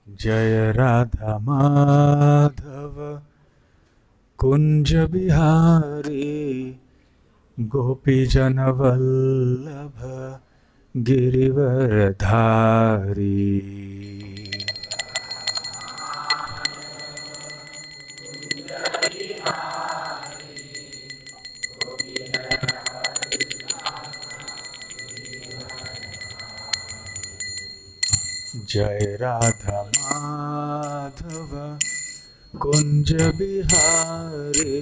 जय राधा माधव कुंज बिहारी गोपी जन वल्लभ गिरिवर धारी। जय राधा माधव कुंज बिहारी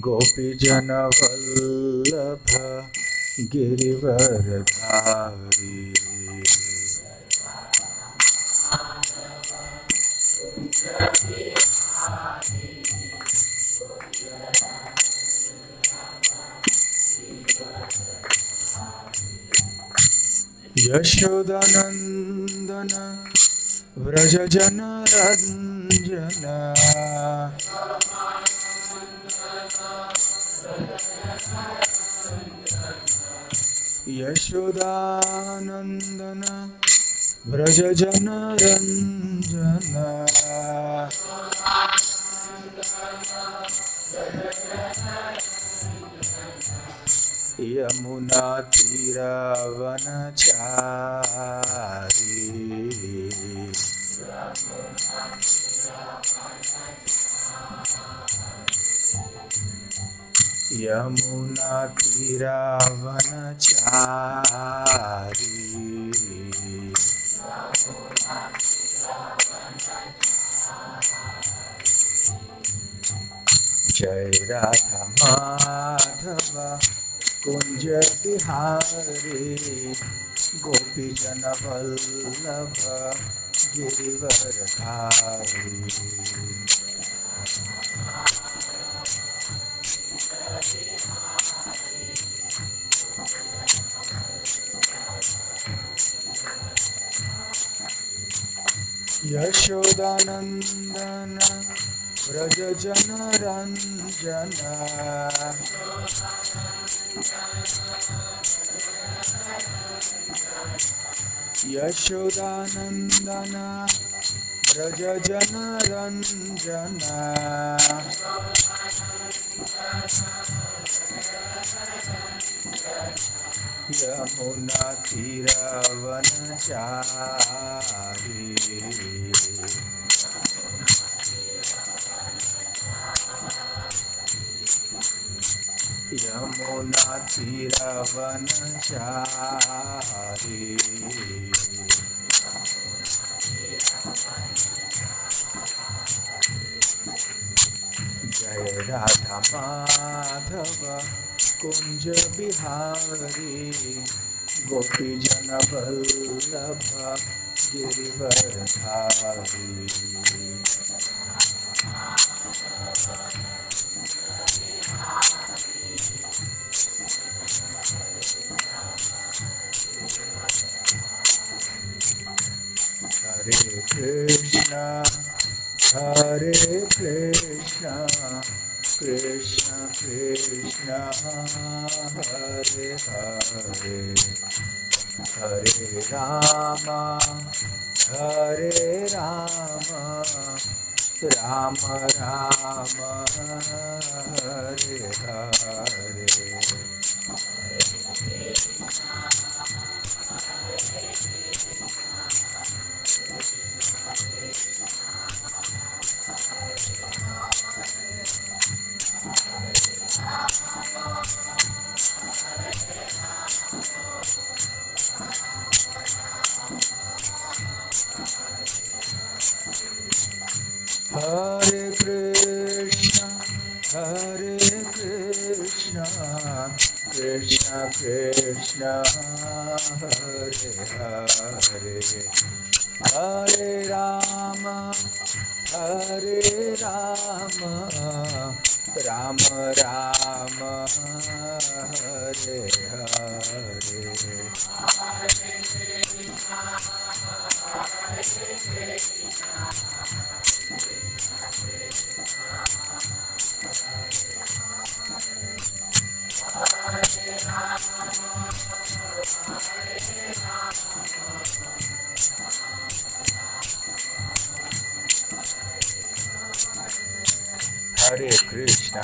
गोपी जन वल्लभ गिरिवर धारी। यशोदानंदन व्रज जन रंजन यशोदानंदन व्रज जन रंजन यमुना तीरावनचारी। यमुना तीरावनचारी। जय राधा माधव कुंज बिहारी गोपी जन वल्लभ गिरिवर धारी। यशोदानंदन व्रज जन रंजन यशोदानंदन व्रज जन रंजन यमुना तीरावनचारी। यमुना तीरावनचारी। जय राधा माधव कुंज बिहारी गोपी जन वल्लभ गिरिवर धारी। हरे कृष्णा कृष्ण कृष्ण हरे हरे हरे राम राम राम हरे हरे। हरे Krishna Krishna Krishna Hare Hare Hare Ram Ram Ram Hare Hare. Hare Krishna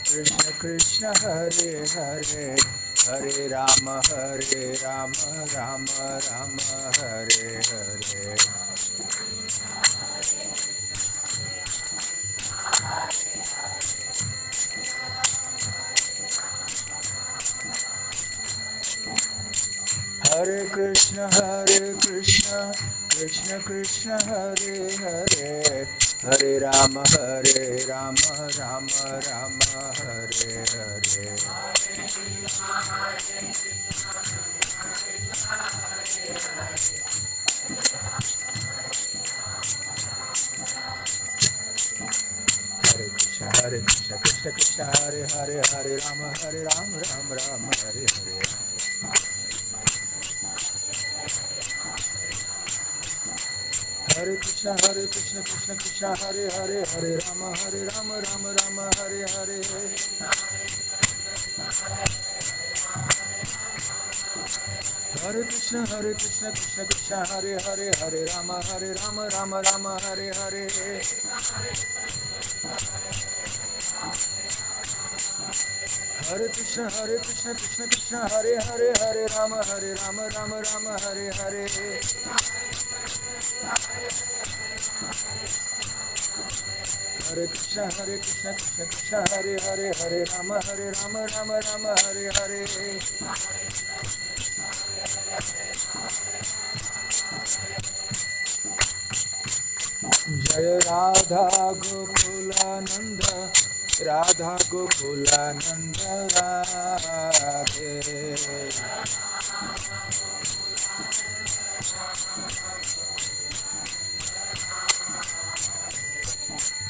Krishna Krishna Hare Hare, Hare Rama Rama Rama Hare Hare. Hare Krishna Krishna Krishna Hare Hare, Hare Rama Rama Rama Hare Hare. Hare Krishna Krishna Krishna Hare Hare, Hare Rama Rama Hare Hare. Hare Krishna Krishna Krishna Hare Hare, Hare Rama Rama Hare Hare. Hare Krishna Krishna Krishna Hare Hare, Hare Rama Rama Hare Hare. Hare Krishna Krishna Hare Hare, Hare Rama Rama Hare Hare. Hare Krishna Krishna Hare Hare, Hare Rama Rama Hare Hare. Jaya Radha Gokulananda, Radha Gokulananda Radhe.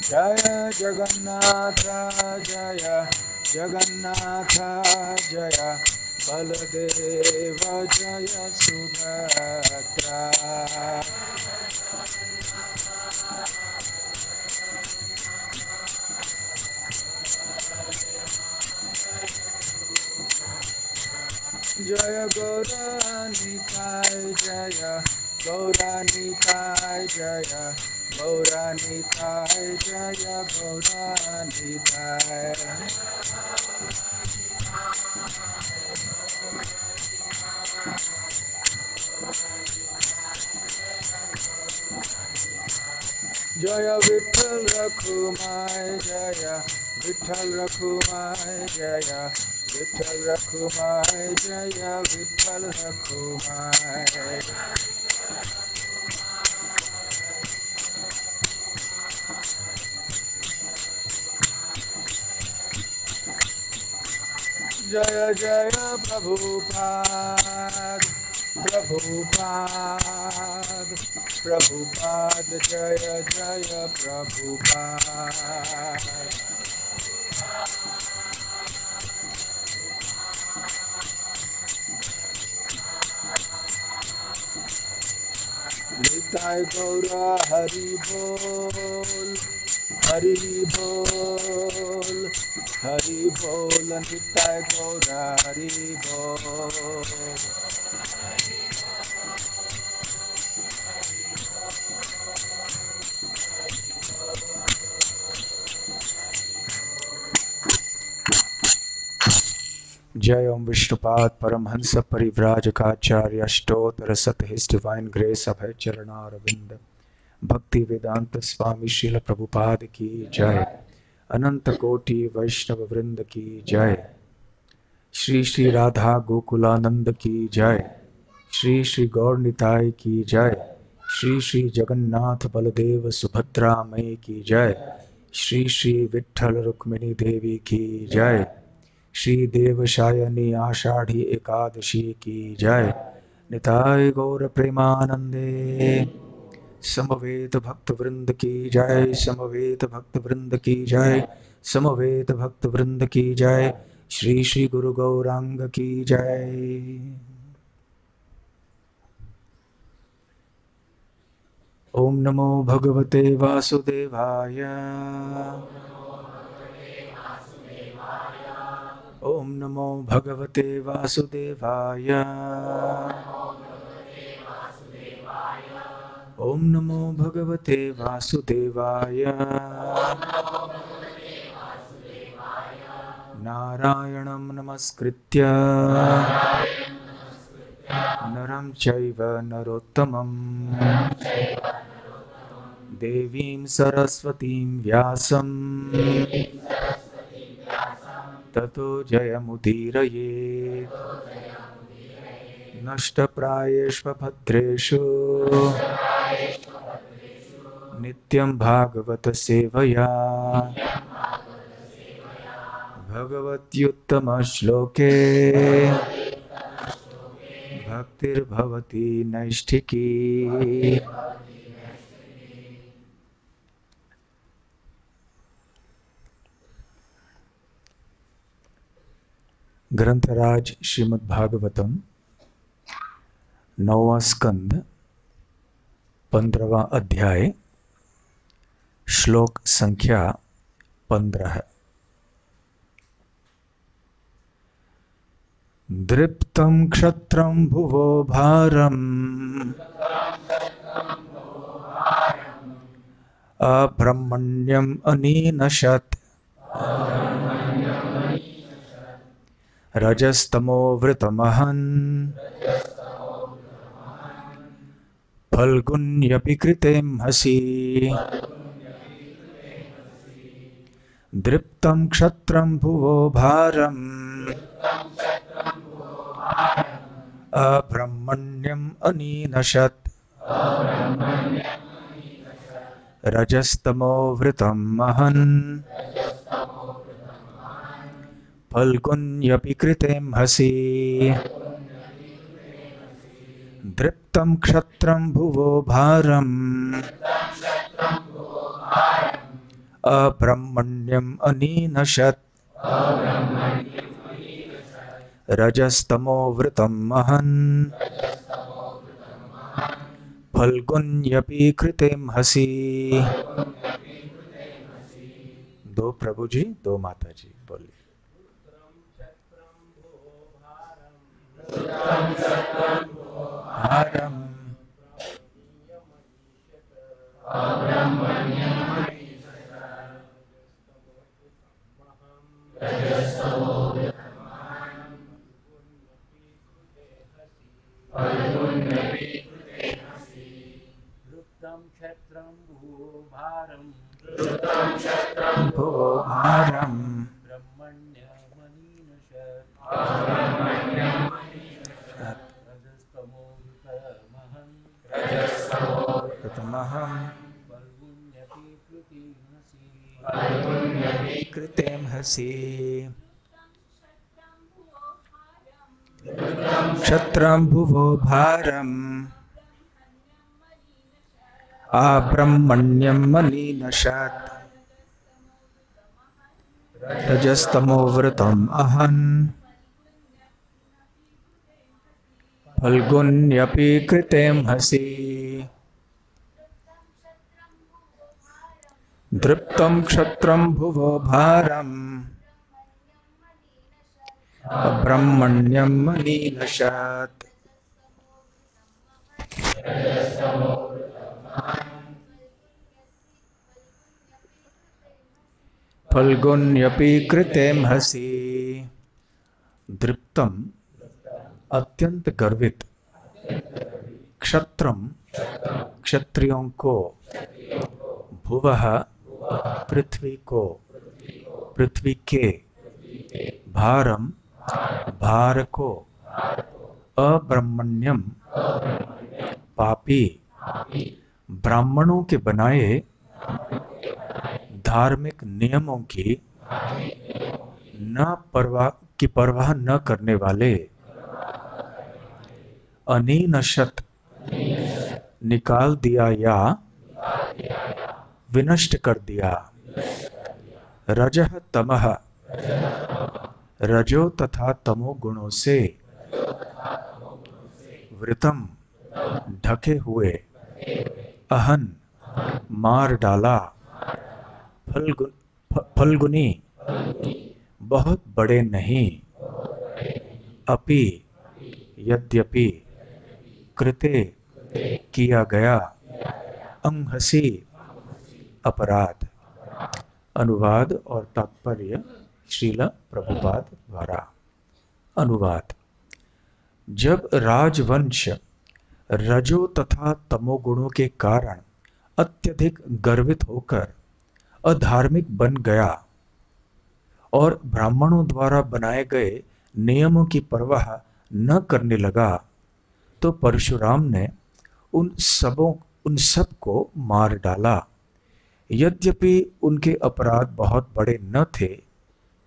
Jaya Jagannatha Jaya Jagannatha Jaya, Baladeva Jaya Subhadra. Jaya Gauranitai Jaya Gauranitai Jaya Gauranitai Jaya Gauranitai. Jaya Vitthal Rakhumai Jaya Vitthal Rakhumai Jaya Vitthal Rakhumai Jaya Vitthal Rakhumai. Jaya Jaya Prabhupada Prabhupada Prabhupada Jaya Jaya Prabhupada. Nitai Gaura Hari Bol Hari Bol Hari Bol Nitai Gaura Hari Bol. Jai Om Vishnupad Paramhansa Parivrajakaacharya Ashtottara Sat His Divine Grace Abhay Charana Aravinda Bhakti Vedanta Swami Srila Prabhupada Ki Jai, Ananta Koti Vaishnava Vrinda Ki Jai, Shri Shri Radha Gokulananda Ki Jai, Shri Shri Gaur Nitai Ki Jai, Shri Shri Jagannath Baladev Subhadra Mai Ki Jai, Shri Shri Vitthal Rukmini Devi Ki Jai, Shri Devashayani Ashadhi Ekadashi Ki Jai, Nitai Gaur Premanande. समवेत भक्त वृंद की जय, समवेत भक्त वृंद की जय, समवेत भक्त वृंद की जय, श्री श्री गुरु गौरांग की जय। ओम नमो भगवते वासुदेवाय, ओम नमो भगवते वासुदेवाय, ओम नमो भगवते वासुदेवाय। नारायणं नमस्कृत्य नरं चैव नरोत्तमं देवीं सरस्वतीं व्यासं ततो जयमुदीरयेत्। नष्टप्रायेषु भद्रेषु नित्यं भागवत सेवया भगवत्युत्तमश्लोके भक्तिर्भवति नैष्ठिकी। ग्रंथराज श्रीमद् भागवतम 9वां स्कंद 15वां अध्याय श्लोक संख्या 15। दृप्तं क्षत्रं भुवो भारम् अब्रह्मण्यम् अनीनशत् रजस्तमो वृतमहन् फल्गुन्यपि कृतेमहसि। दृप्तं क्षत्रं भुवो भारम् अब्रह्मण्यम् अनीनशत् रजस्तमो वृतं महन् फल्गुन्यपि कृतेमहसि। दृप्तं क्षत्रं भुवो भारम् अब्रह्मण्यम् अनीनशत् रजस्तमो वृतं महन् फल्गुन्यपि कृतेमहसि। दो प्रभु जी, दो माता जी बोलिए। भारम् भुवो भारम् रजस्तमोहम् कृतेमहसि। क्षत्रं भुवो भारम् अब्रह्मण्यम् अनीनशत् रजस्तमो वृतम् अहन् फल्गुन्यपि कृतेमहसि। दृप्तं क्षत्रं भुवो भारम् अब्रह्मण्यम् अनीनशत् फल्गुन्यपि कृतेमहसि। दृप्तम अत्यंत गर्वित, क्षत्रम क्षत्रियों को, भुवः पृथ्वी को, पृथ्वी के, भारम भार को, अब्रह्मण्यम पापी, ब्राह्मणों के बनाए धार्मिक नियमों की परवाह न करने वाले, अनीनशत निकाल दिया या विनष्ट कर दिया, रजः तमः रजो तथा तमो गुणों से, वृतम ढके हुए, अहन मार डाला, फल्गुनी बहुत बड़े नहीं, अपि यद्यपि कृते किया गया, अंहसी अपराध। अनुवाद और तात्पर्य श्रील प्रभुपाद द्वारा। अनुवाद। जब राजवंश रजो तथा तमोगुणों के कारण अत्यधिक गर्वित होकर अधार्मिक बन गया और ब्राह्मणों द्वारा बनाए गए नियमों की परवाह न करने लगा, तो परशुराम ने उन सब को मार डाला। यद्यपि उनके अपराध बहुत बड़े न थे,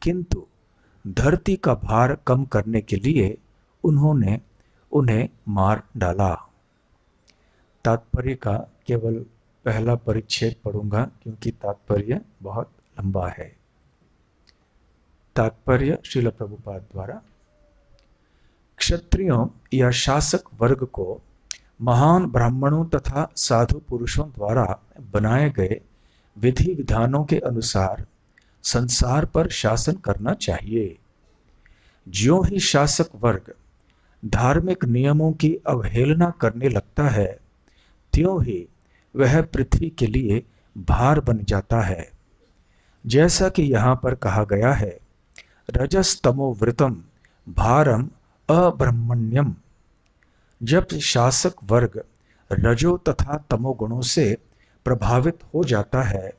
किंतु धरती का भार कम करने के लिए उन्होंने उन्हें मार डाला। तात्पर्य का केवल पहला परिच्छेद पढ़ूंगा क्योंकि तात्पर्य बहुत लंबा है। तात्पर्य श्रील प्रभुपाद द्वारा। क्षत्रियों या शासक वर्ग को महान ब्राह्मणों तथा साधु पुरुषों द्वारा बनाए गए विधि विधानों के अनुसार संसार पर शासन करना चाहिए। ज्यों ही शासक वर्ग धार्मिक नियमों की अवहेलना करने लगता है, त्यों ही वह पृथ्वी के लिए भार बन जाता है। जैसा कि यहाँ पर कहा गया है, रजस्तमो वृतम भारम अब्रह्मण्यम। जब शासक वर्ग रजो तथा तमोगुणों से प्रभावित हो जाता है,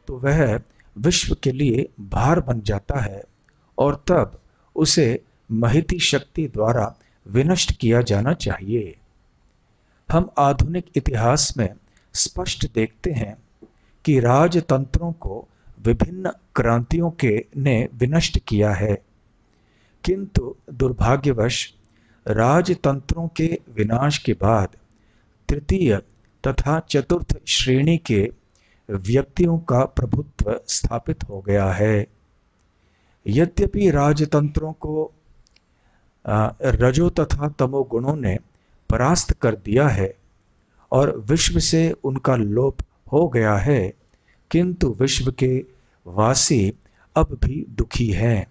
तो वह विश्व के लिए भार बन जाता है और तब उसे महिती शक्ति द्वारा विनष्ट किया जाना चाहिए। हम आधुनिक इतिहास में स्पष्ट देखते हैं कि राजतंत्रों को विभिन्न क्रांतियों के ने विनष्ट किया है, किंतु दुर्भाग्यवश राजतंत्रों के विनाश के बाद तृतीय तथा चतुर्थ श्रेणी के व्यक्तियों का प्रभुत्व स्थापित हो गया है। यद्यपि राजतंत्रों को रजो तथा तमोगुणों ने परास्त कर दिया है और विश्व से उनका लोप हो गया है, किंतु विश्व के वासी अब भी दुखी हैं,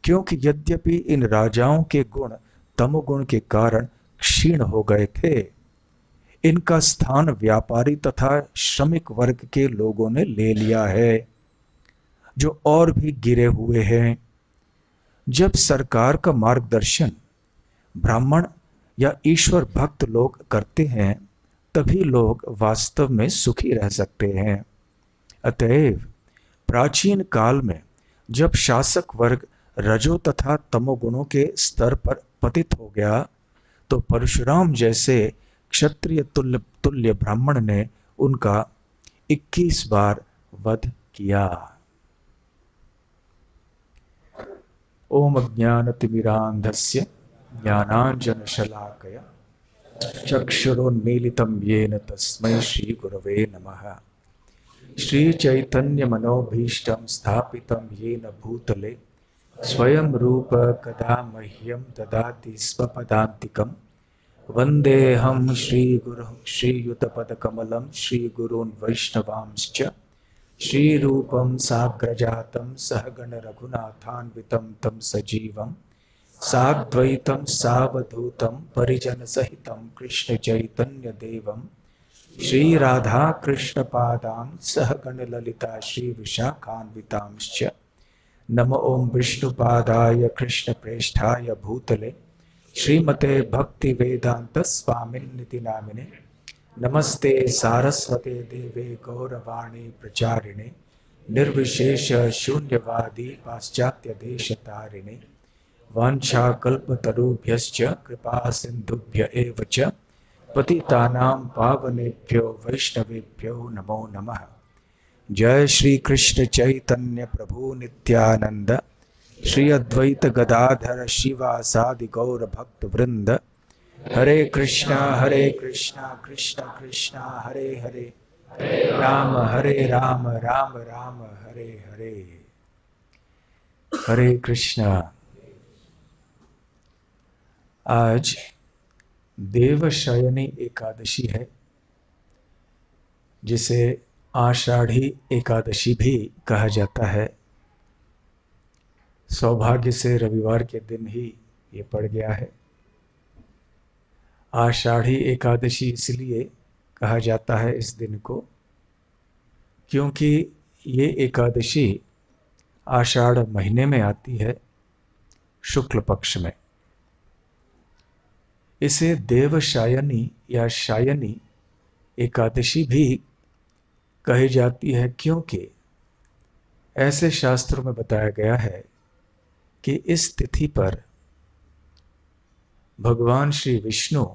क्योंकि यद्यपि इन राजाओं के गुण तमोगुण के कारण क्षीण हो गए थे, इनका स्थान व्यापारी तथा श्रमिक वर्ग के लोगों ने ले लिया है, जो और भी गिरे हुए हैं। जब सरकार का मार्गदर्शन ब्राह्मण या ईश्वर भक्त लोग करते हैं, तभी लोग वास्तव में सुखी रह सकते हैं। अतएव प्राचीन काल में जब शासक वर्ग रजो तथा तमोगुणों के स्तर पर पतित हो गया, तो परशुराम जैसे क्षत्रिय तुल्य ब्राह्मण ने उनका 21 बार वध किया। ओम अज्ञानतिमिरान्धस्य ज्ञानाञ्जनशलाकया चक्षुरुन्मीलितं येन तस्मै श्रीगुरवे नमः। श्रीचैतन्यमनोभीष्टं स्थापितं येन भूतले स्वयं रूप कदा मह्यं ददाति स्वपदान्तिकं। वन्देऽहं श्रीगुरुं श्रीयुतपदकमलं श्रीगुरून् वैष्णवांश्च श्रीरूपं साग्रजातं सहगण रघुनाथान्वितं तं सजीवं साद्वैतं सावधूतं परिजनसहितं कृष्ण चैतन्य देवं श्रीराधा कृष्णपादां सहगण ललिता श्रीविशाखान्वितांश्च। नमो ओं विष्णुपादाय कृष्णप्रेष्ठाय भूतले श्रीमते भक्तिवेदांत स्वामिन्निति नामिने। नमस्ते सारस्वते देवे गौरवाणी प्रचारिणे निर्विशेष शून्यवादी पाश्चात्य देशतारिणे। वाञ्छाकल्पतरुभ्यश्च कृपा सिन्धुभ्य एव च पतितानां पावनेभ्यो वैष्णवेभ्यो नमो नमः। जय श्री कृष्ण चैतन्य प्रभु नित्यानंद श्री अद्वैत गदाधर शिवासादि गौर भक्त वृंद। हरे कृष्णा कृष्णा कृष्णा हरे हरे, राम राम राम हरे हरे। हरे कृष्णा। आज देवशयनी एकादशी है, जिसे आषाढ़ी एकादशी भी कहा जाता है। सौभाग्य से रविवार के दिन ही ये पड़ गया है। आषाढ़ी एकादशी इसलिए कहा जाता है इस दिन को, क्योंकि ये एकादशी आषाढ़ महीने में आती है, शुक्ल पक्ष में। इसे देवशायनी या शायनी एकादशी भी कही जाती है, क्योंकि ऐसे शास्त्रों में बताया गया है कि इस तिथि पर भगवान श्री विष्णु,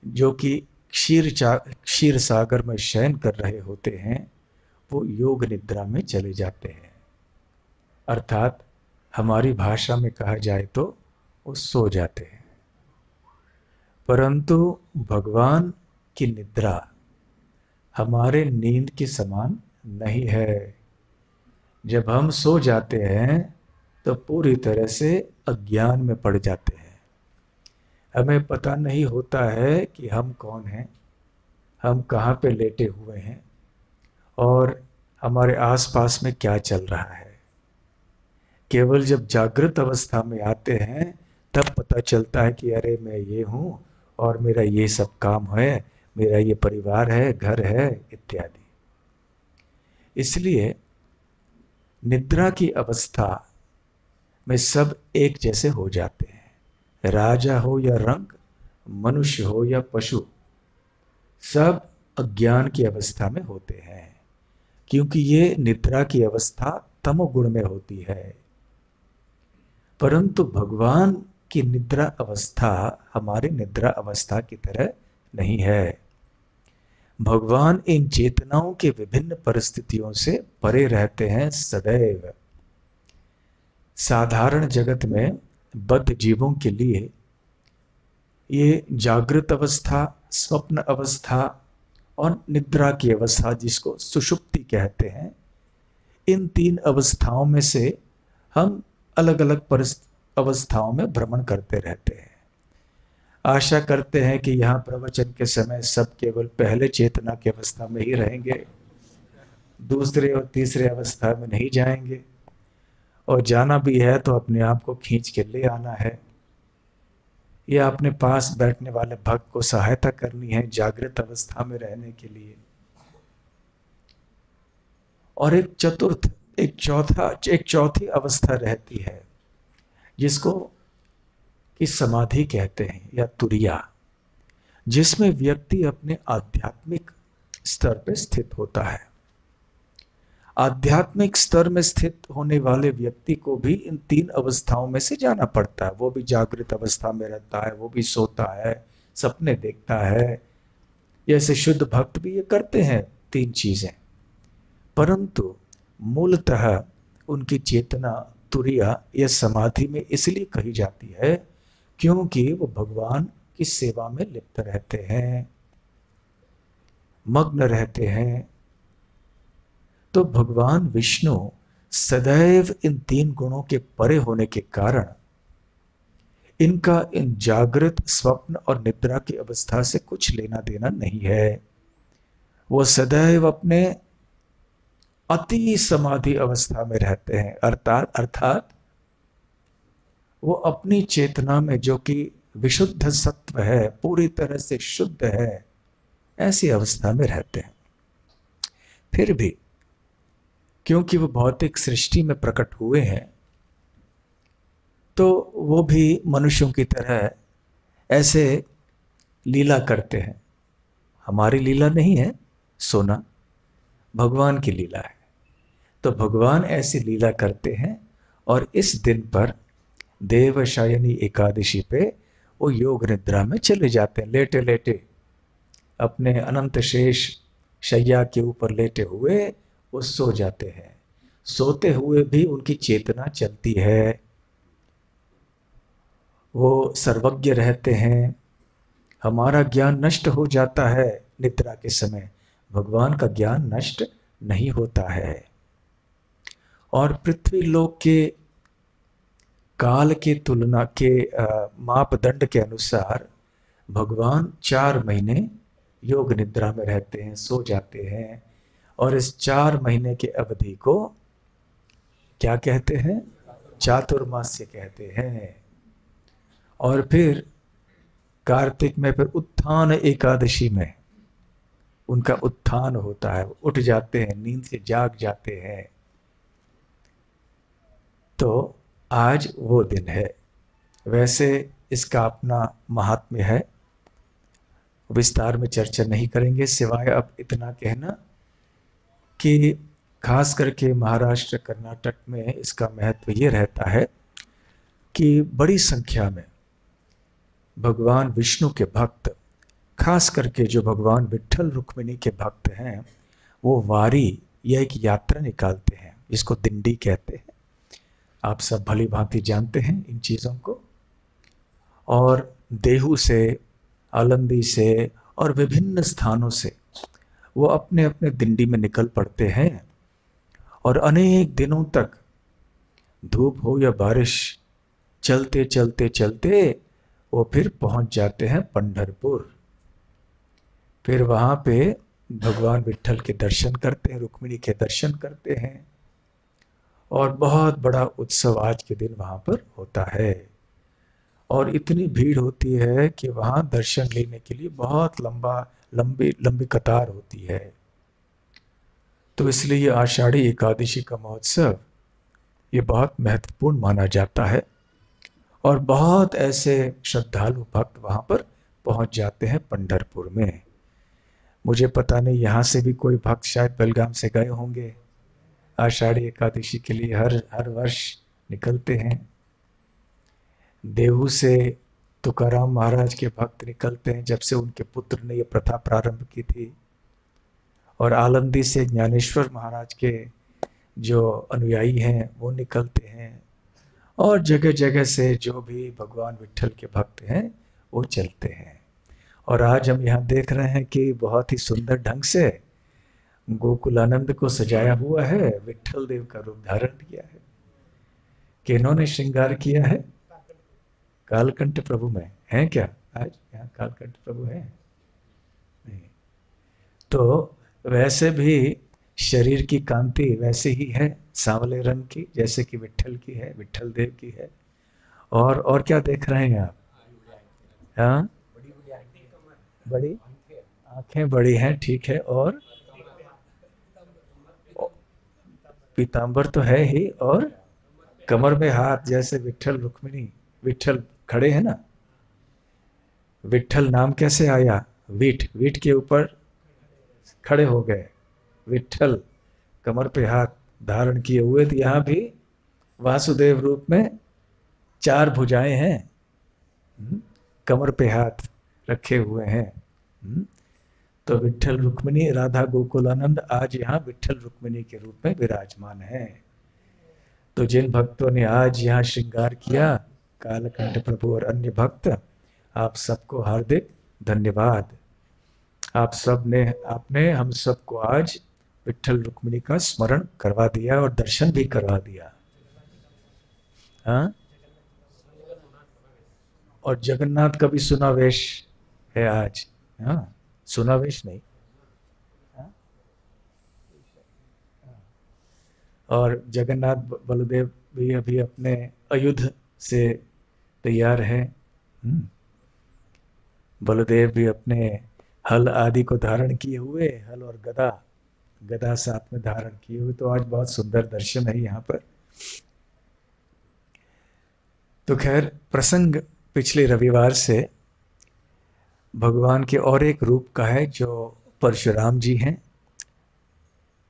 जो कि क्षीर सागर में शयन कर रहे होते हैं, वो योग निद्रा में चले जाते हैं। अर्थात हमारी भाषा में कहा जाए तो वो सो जाते हैं। परंतु भगवान की निद्रा हमारे नींद के समान नहीं है। जब हम सो जाते हैं तो पूरी तरह से अज्ञान में पड़ जाते हैं। हमें पता नहीं होता है कि हम कौन हैं, हम कहाँ पे लेटे हुए हैं और हमारे आसपास में क्या चल रहा है। केवल जब जागृत अवस्था में आते हैं तब पता चलता है कि अरे मैं ये हूँ और मेरा ये सब काम है, मेरा ये परिवार है, घर है इत्यादि। इसलिए निद्रा की अवस्था में सब एक जैसे हो जाते हैं। राजा हो या रंक, मनुष्य हो या पशु, सब अज्ञान की अवस्था में होते हैं, क्योंकि ये निद्रा की अवस्था तमोगुण में होती है। परंतु भगवान की निद्रा अवस्था हमारी निद्रा अवस्था की तरह नहीं है। भगवान इन चेतनाओं के विभिन्न परिस्थितियों से परे रहते हैं सदैव। साधारण जगत में बद्ध जीवों के लिए ये जागृत अवस्था, स्वप्न अवस्था और निद्रा की अवस्था, जिसको सुषुप्ति कहते हैं, इन तीन अवस्थाओं में से हम अलग अलग अवस्थाओं में भ्रमण करते रहते हैं। आशा करते हैं कि यहाँ प्रवचन के समय सब केवल पहले चेतना की अवस्था में ही रहेंगे, दूसरे और तीसरे अवस्था में नहीं जाएंगे, और जाना भी है तो अपने आप को खींच के ले आना है या अपने पास बैठने वाले भक्त को सहायता करनी है जागृत अवस्था में रहने के लिए। और एक चौथी अवस्था रहती है जिसको कि समाधि कहते हैं या तुरिया, जिसमें व्यक्ति अपने आध्यात्मिक स्तर पर स्थित होता है। आध्यात्मिक स्तर में स्थित होने वाले व्यक्ति को भी इन तीन अवस्थाओं में से जाना पड़ता है। वो भी जागृत अवस्था में रहता है, वो भी सोता है, सपने देखता है। जैसे शुद्ध भक्त भी ये करते हैं तीन चीजें, परंतु मूलतः उनकी चेतना तुरिया या समाधि में इसलिए कही जाती है क्योंकि वो भगवान की सेवा में लिप्त रहते हैं, मग्न रहते हैं। तो भगवान विष्णु सदैव इन तीन गुणों के परे होने के कारण इनका इन जागृत, स्वप्न और निद्रा की अवस्था से कुछ लेना देना नहीं है। वो सदैव अपने अति समाधि अवस्था में रहते हैं, अर्थात वो अपनी चेतना में, जो कि विशुद्ध सत्व है, पूरी तरह से शुद्ध है, ऐसी अवस्था में रहते हैं। फिर भी क्योंकि वो भौतिक सृष्टि में प्रकट हुए हैं, तो वो भी मनुष्यों की तरह ऐसे लीला करते हैं। हमारी लीला नहीं है सोना, भगवान की लीला है। तो भगवान ऐसी लीला करते हैं और इस दिन पर देवशायनी एकादशी पे वो योग निद्रा में चले जाते हैं। लेटे लेटे अपने अनंत शेष शैया के ऊपर लेटे हुए वो सो जाते हैं। सोते हुए भी उनकी चेतना चलती है, वो सर्वज्ञ रहते हैं। हमारा ज्ञान नष्ट हो जाता है निद्रा के समय, भगवान का ज्ञान नष्ट नहीं होता है। और पृथ्वी लोक के काल के तुलना के मापदंड के अनुसार भगवान 4 महीने योग निद्रा में रहते हैं, सो जाते हैं। और इस 4 महीने के अवधि को क्या कहते हैं? चातुर्मास्य कहते हैं। और फिर कार्तिक में, फिर उत्थान एकादशी में उनका उत्थान होता है, उठ जाते हैं, नींद से जाग जाते हैं। तो आज वो दिन है। वैसे इसका अपना महात्म्य है, विस्तार में चर्चा नहीं करेंगे, सिवाय अब इतना कहना कि खास करके महाराष्ट्र कर्नाटक में इसका महत्व ये रहता है कि बड़ी संख्या में भगवान विष्णु के भक्त, खास करके जो भगवान विट्ठल रुक्मिणी के भक्त हैं, वो वारी या एक यात्रा निकालते हैं, जिसको दिंडी कहते हैं। आप सब भली भांति जानते हैं इन चीज़ों को। और देहू से, आलंदी से और विभिन्न स्थानों से वो अपने अपने दिंडी में निकल पड़ते हैं और अनेक दिनों तक धूप हो या बारिश, चलते चलते चलते वो फिर पहुंच जाते हैं पंढरपुर। फिर वहां पे भगवान विट्ठल के दर्शन करते हैं, रुक्मिणी के दर्शन करते हैं और बहुत बड़ा उत्सव आज के दिन वहां पर होता है। और इतनी भीड़ होती है कि वहां दर्शन लेने के लिए बहुत लंबी लंबी कतार होती है। तो इसलिए ये आषाढ़ी एकादशी का महोत्सव ये बहुत महत्वपूर्ण माना जाता है और बहुत ऐसे श्रद्धालु भक्त वहां पर पहुंच जाते हैं पंढरपुर में। मुझे पता नहीं यहाँ से भी कोई भक्त शायद बेलगाम से गए होंगे, आषाढ़ी एकादशी के लिए हर वर्ष निकलते हैं। देहू से तुकाराम महाराज के भक्त निकलते हैं, जब से उनके पुत्र ने ये प्रथा प्रारंभ की थी। और आलंदी से ज्ञानेश्वर महाराज के जो अनुयायी हैं वो निकलते हैं। और जगह जगह से जो भी भगवान विट्ठल के भक्त हैं वो चलते हैं। और आज हम यहाँ देख रहे हैं कि बहुत ही सुंदर ढंग से गोकुलानंद को सजाया हुआ है, विट्ठल देव का रूप धारण किया है। किन्होंने श्रृंगार किया है? कालकंठ प्रभु में है क्या? आज यहाँ कालकंठ प्रभु है नहीं। तो वैसे भी शरीर की कांति वैसे ही है, सांवले रंग की, जैसे कि विट्ठल की है, विट्ठल देव की है। और क्या देख रहे हैं आप? हाँ, बड़ी आंखें बड़ी हैं, ठीक है। और पीतांबर तो है ही, और कमर में हाथ, जैसे विट्ठल रुक्मिणी, विट्ठल खड़े हैं ना। विट्ठल नाम कैसे आया? वीट के ऊपर खड़े हो गए, विट्ठल कमर पे हाथ धारण किए हुए। तो यहाँ भी वासुदेव रूप में 4 भुजाएं हैं, कमर पे हाथ रखे हुए हैं। तो विट्ठल रुक्मिणी, राधा गोकुलानंद आज यहाँ विट्ठल रुक्मिणी के रूप में विराजमान है। तो जिन भक्तों ने आज यहाँ श्रृंगार किया, कालकंठ प्रभु और अन्य भक्त, आप सबको हार्दिक धन्यवाद। आपने हम सबको आज विट्ठल रुक्मिणी का स्मरण करवा दिया और दर्शन भी करवा दिया। हाँ, और जगन्नाथ का भी सुनावेश है आज। हाँ, सुनावेश नहीं। हाँ? और जगन्नाथ बलदेव भी अभी अपने अयुध से तैयार है। बलदेव भी अपने हल आदि को धारण किए हुए, हल और गदा साथ में धारण किए हुए। तो आज बहुत सुंदर दर्शन है यहाँ पर। तो खैर, प्रसंग पिछले रविवार से भगवान के और एक रूप का है, जो परशुराम जी हैं।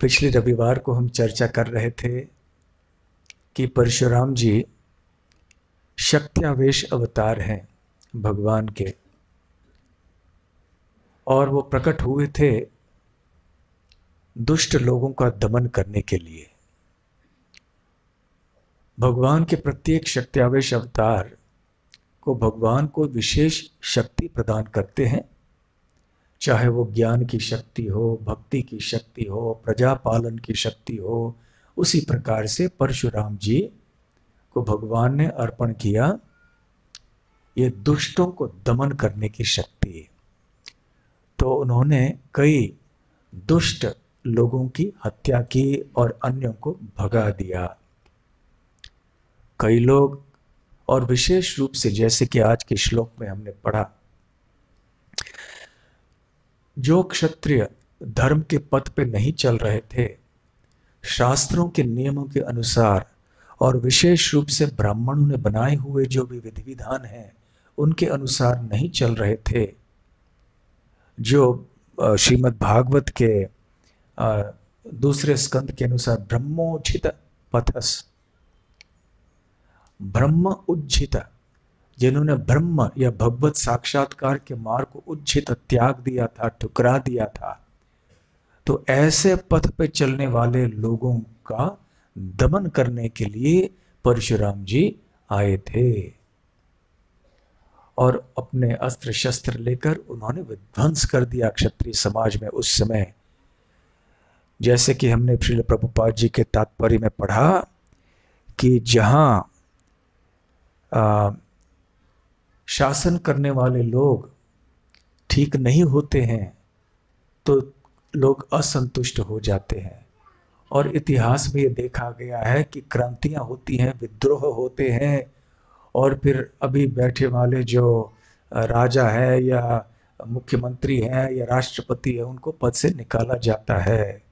पिछले रविवार को हम चर्चा कर रहे थे कि परशुराम जी शक्त्यावेश अवतार हैं भगवान के, और वो प्रकट हुए थे दुष्ट लोगों का दमन करने के लिए। भगवान के प्रत्येक शक्त्यावेश अवतार को भगवान को विशेष शक्ति प्रदान करते हैं, चाहे वो ज्ञान की शक्ति हो, भक्ति की शक्ति हो, प्रजा पालन की शक्ति हो। उसी प्रकार से परशुराम जी को भगवान ने अर्पण किया ये दुष्टों को दमन करने की शक्ति। तो उन्होंने कई दुष्ट लोगों की हत्या की और अन्यों को भगा दिया। कई लोग, और विशेष रूप से जैसे कि आज के श्लोक में हमने पढ़ा, जो क्षत्रिय धर्म के पथ पे नहीं चल रहे थे, शास्त्रों के नियमों के अनुसार और विशेष रूप से ब्राह्मणों ने बनाए हुए जो भी विधि विधान हैं उनके अनुसार नहीं चल रहे थे, जो श्रीमद् भागवत के दूसरे स्कंद के अनुसार ब्रह्मोचित पथस, ब्रह्म उज्झित, जिन्होंने ब्रह्म या भगवत साक्षात्कार के मार्ग को उज्झित त्याग दिया था, ठुकरा दिया था, तो ऐसे पथ पे चलने वाले लोगों का दमन करने के लिए परशुराम जी आए थे और अपने अस्त्र शस्त्र लेकर उन्होंने विध्वंस कर दिया क्षत्रिय समाज में उस समय। जैसे कि हमने श्रील प्रभुपाद जी के तात्पर्य में पढ़ा कि जहां शासन करने वाले लोग ठीक नहीं होते हैं तो लोग असंतुष्ट हो जाते हैं, और इतिहास में ये देखा गया है कि क्रांतियां होती हैं, विद्रोह होते हैं, और फिर अभी बैठे वाले जो राजा है या मुख्यमंत्री हैं या राष्ट्रपति है उनको पद से निकाला जाता है।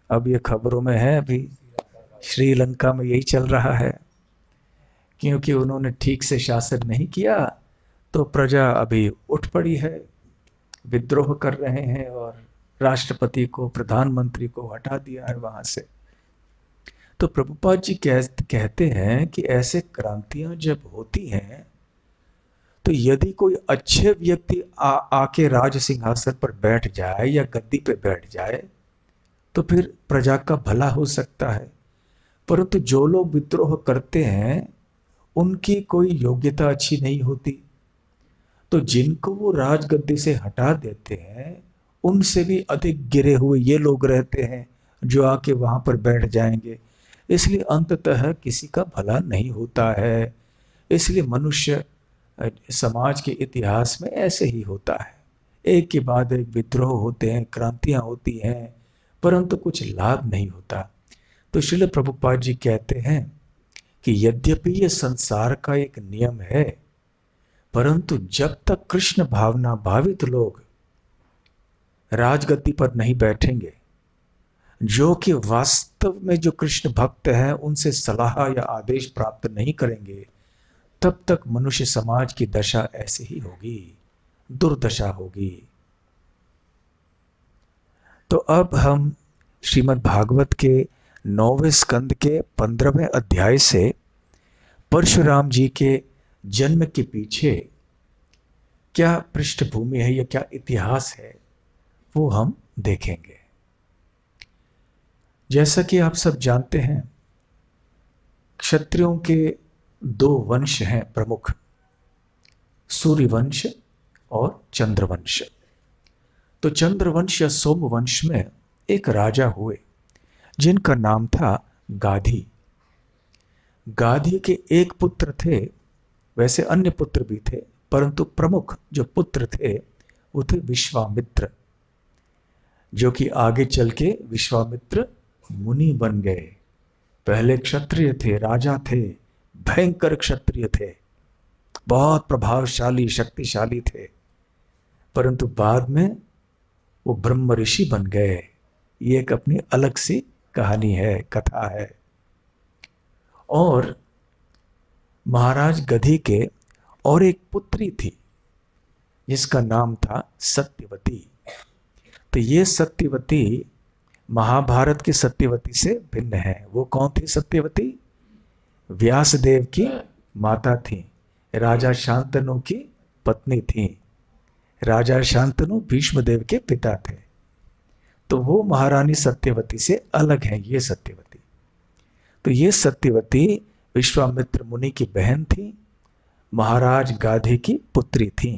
अब ये खबरों में है, अभी श्रीलंका में यही चल रहा है, क्योंकि उन्होंने ठीक से शासन नहीं किया तो प्रजा अभी उठ पड़ी है, विद्रोह कर रहे हैं और राष्ट्रपति को, प्रधानमंत्री को हटा दिया है वहां से। तो प्रभुपाद जी कहते हैं कि ऐसे क्रांतियां जब होती हैं तो यदि कोई अच्छे व्यक्ति आके राज सिंहासन पर बैठ जाए या गद्दी पे बैठ जाए तो फिर प्रजा का भला हो सकता है, परंतु जो लोग विद्रोह करते हैं उनकी कोई योग्यता अच्छी नहीं होती, तो जिनको वो राजगद्दी से हटा देते हैं उनसे भी अधिक गिरे हुए ये लोग रहते हैं जो आके वहां पर बैठ जाएंगे, इसलिए अंततः किसी का भला नहीं होता है। इसलिए मनुष्य समाज के इतिहास में ऐसे ही होता है, एक के बाद एक विद्रोह होते हैं, क्रांतियां होती हैं, परंतु कुछ लाभ नहीं होता। तो श्रील प्रभुपाद जी कहते हैं कि यद्यपि ये संसार का एक नियम है, परंतु जब तक कृष्ण भावना भावित लोग राजगद्दी पर नहीं बैठेंगे, जो कि वास्तव में जो कृष्ण भक्त हैं उनसे सलाह या आदेश प्राप्त नहीं करेंगे, तब तक मनुष्य समाज की दशा ऐसे ही होगी, दुर्दशा होगी। तो अब हम श्रीमद् भागवत के 9वें स्कंद के 15वें अध्याय से परशुराम जी के जन्म के पीछे क्या पृष्ठभूमि है या क्या इतिहास है वो हम देखेंगे। जैसा कि आप सब जानते हैं, क्षत्रियों के 2 वंश हैं प्रमुख, सूर्यवंश और चंद्रवंश। तो चंद्रवंश या सोमवंश में एक राजा हुए जिनका नाम था गाधी। गाधी के एक पुत्र थे, वैसे अन्य पुत्र भी थे, परंतु प्रमुख जो पुत्र थे वो थे विश्वामित्र, जो कि आगे चल के विश्वामित्र मुनि बन गए। पहले क्षत्रिय थे, राजा थे, भयंकर क्षत्रिय थे, बहुत प्रभावशाली शक्तिशाली थे, परंतु बाद में वो ब्रह्म ऋषि बन गए। ये एक अपनी अलग सी कहानी है, कथा है। और महाराज गधी के और एक पुत्री थी जिसका नाम था सत्यवती। तो ये सत्यवती महाभारत की सत्यवती से भिन्न है। वो कौन थी सत्यवती? व्यासदेव की माता थी, राजा शांतनु की पत्नी थी। राजा शांतनु भीष्मदेव के पिता थे, तो वो महारानी सत्यवती से अलग है ये सत्यवती। तो ये सत्यवती विश्वामित्र मुनि की बहन थी, महाराज गाधी की पुत्री थी।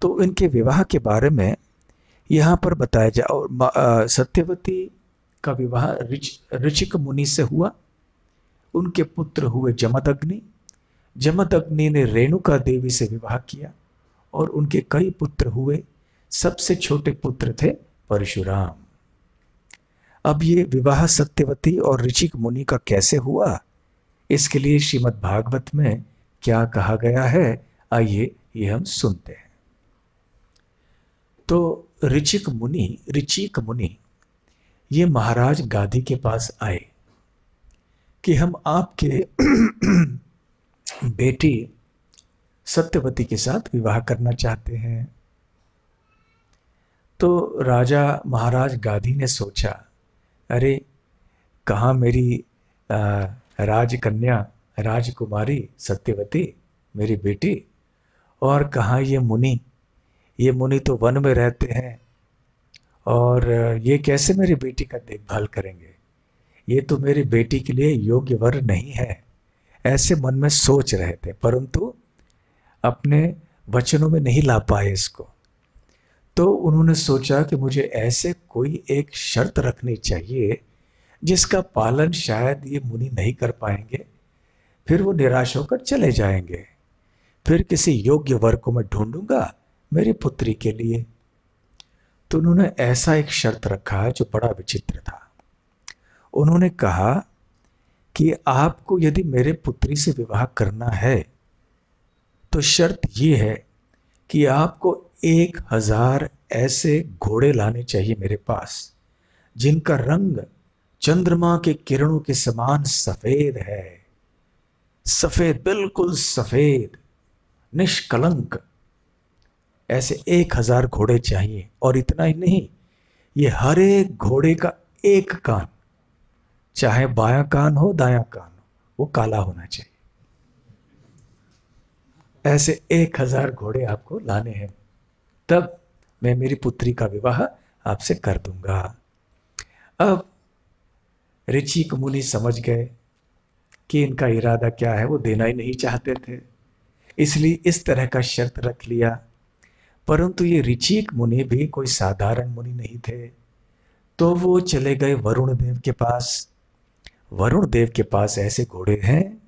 तो इनके विवाह के बारे में यहाँ पर बताया जाए। और सत्यवती का विवाह ऋचिक मुनि से हुआ। उनके पुत्र हुए जमदग्नि। जमदग्नि ने रेणुका देवी से विवाह किया और उनके कई पुत्र हुए। सबसे छोटे पुत्र थे परशुराम। अब ये विवाह सत्यवती और ऋचिक मुनि का कैसे हुआ, इसके लिए श्रीमद् भागवत में क्या कहा गया है, आइए ये हम सुनते हैं। तो ऋचिक मुनि ये महाराज गादी के पास आए कि हम आपके बेटी सत्यवती के साथ विवाह करना चाहते हैं। तो राजा महाराज गादी ने सोचा, अरे कहाँ मेरी राजकन्या राजकुमारी सत्यवती मेरी बेटी, और कहाँ ये मुनि तो वन में रहते हैं, और ये कैसे मेरी बेटी का देखभाल करेंगे, ये तो मेरी बेटी के लिए योग्य वर नहीं है। ऐसे मन में सोच रहे थे, परंतु अपने वचनों में नहीं ला पाए इसको। तो उन्होंने सोचा कि मुझे ऐसे कोई एक शर्त रखनी चाहिए जिसका पालन शायद ये मुनि नहीं कर पाएंगे, फिर वो निराश होकर चले जाएंगे। फिर किसी योग्य वर को मैं ढूंढूंगा मेरी पुत्री के लिए। तो उन्होंने ऐसा एक शर्त रखा जो बड़ा विचित्र था। उन्होंने कहा कि आपको यदि मेरे पुत्री से विवाह करना है तो शर्त ये है कि आपको 1000 ऐसे घोड़े लाने चाहिए मेरे पास जिनका रंग चंद्रमा के किरणों के समान सफेद है, सफेद, बिल्कुल सफेद, निष्कलंक। ऐसे 1000 घोड़े चाहिए। और इतना ही नहीं, ये हर एक घोड़े का एक कान, चाहे बायां कान हो दायां कान हो, वो काला होना चाहिए। ऐसे 1000 घोड़े आपको लाने हैं, तब मैं मेरी पुत्री का विवाह आपसे कर दूंगा। अब ऋचिक मुनि समझ गए कि इनका इरादा क्या है, वो देना ही नहीं चाहते थे, इसलिए इस तरह का शर्त रख लिया। परंतु ये ऋचिक मुनि भी कोई साधारण मुनि नहीं थे, तो वो चले गए वरुण देव के पास। वरुण देव के पास ऐसे घोड़े हैं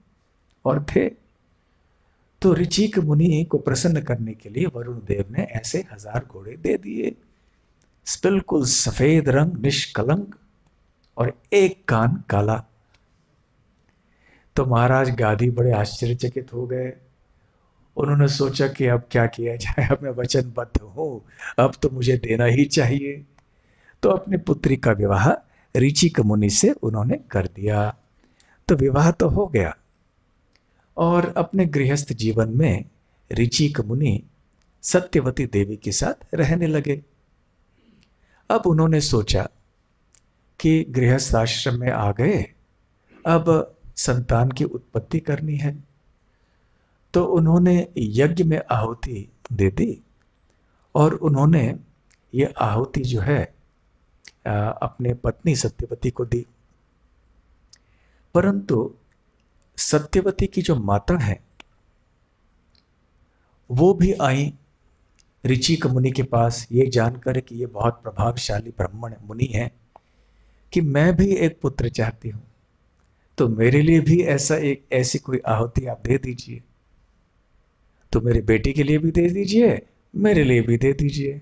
और थे, तो ऋचिक मुनि को प्रसन्न करने के लिए वरुण देव ने ऐसे 1000 घोड़े दे दिए, बिल्कुल सफेद रंग, निष्कलंक, और एक कान काला। तो महाराज गादी बड़े आश्चर्यचकित हो गए। उन्होंने सोचा कि अब क्या किया जाए, अब मैं वचनबद्ध हूं, अब तो मुझे देना ही चाहिए। तो अपनी पुत्री का विवाह ऋचिक मुनि से उन्होंने कर दिया। तो विवाह तो हो गया, और अपने गृहस्थ जीवन में ऋचिक मुनि सत्यवती देवी के साथ रहने लगे। अब उन्होंने सोचा कि गृहस्थ आश्रम में आ गए, अब संतान की उत्पत्ति करनी है। तो उन्होंने यज्ञ में आहुति दे दी, और उन्होंने ये आहुति जो है अपने पत्नी सत्यवती को दी। परंतु सत्यवती की जो माता है वो भी आई ऋचिक मुनि के पास, ये जानकर कि ये बहुत प्रभावशाली ब्राह्मण मुनि है, कि मैं भी एक पुत्र चाहती हूं, तो मेरे लिए भी ऐसी कोई आहुति आप दे दीजिए। तो मेरी बेटी के लिए भी दे दीजिए, मेरे लिए भी दे दीजिए।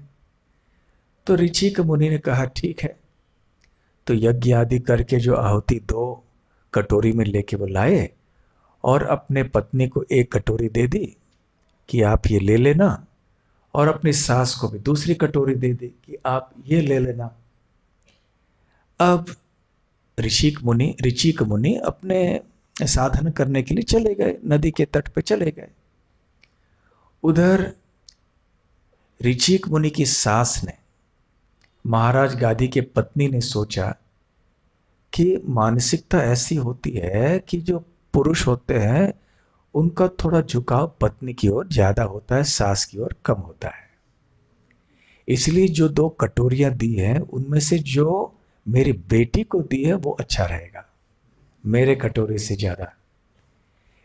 तो ऋचिक मुनि ने कहा ठीक है। तो यज्ञ आदि करके जो आहुति 2 कटोरी में लेके वो लाए, और अपने पत्नी को 1 कटोरी दे दी कि आप ये ले लेना, और अपनी सास को भी दूसरी कटोरी दे दी कि आप ये ले लेना। अब ऋचिक मुनि अपने साधन करने के लिए चले गए, नदी के तट पे चले गए। उधर ऋचिक मुनि की सास ने, महाराज गादी के पत्नी ने सोचा कि मानसिकता ऐसी होती है कि जो पुरुष होते हैं उनका थोड़ा झुकाव पत्नी की ओर ज्यादा होता है, सास की ओर कम होता है। इसलिए जो 2 कटोरियां दी हैं उनमें से जो मेरी बेटी को दी है वो अच्छा रहेगा मेरे कटोरी से ज्यादा।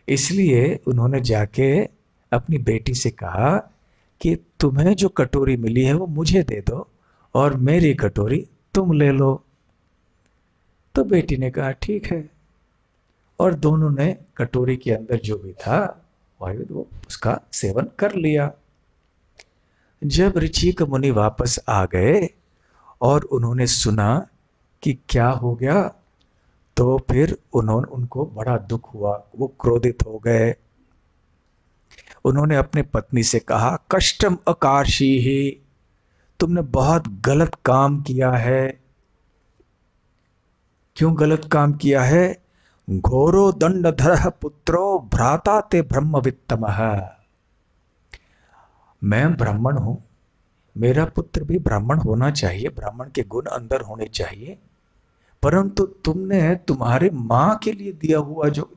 इसलिए उन्होंने जाके अपनी बेटी से कहा कि तुम्हें जो कटोरी मिली है वो मुझे दे दो, और मेरी कटोरी तुम ले लो। तो बेटी ने कहा ठीक है, और दोनों ने कटोरी के अंदर जो भी था वो उसका सेवन कर लिया। जब ऋचिक मुनि वापस आ गए और उन्होंने सुना कि क्या हो गया, तो फिर उनको बड़ा दुख हुआ, वो क्रोधित हो गए। उन्होंने अपने पत्नी से कहा कष्टम अकार्षी ही, तुमने बहुत गलत काम किया है। क्यों गलत काम किया है? घोरो दंडधरः पुत्रो भ्राता ते ब्रह्मवित्तमः। मैं ब्राह्मण हूं, मेरा पुत्र भी ब्राह्मण होना चाहिए, ब्राह्मण के गुण अंदर होने चाहिए, परंतु तुमने तुम्हारे माँ के लिए दिया हुआ जो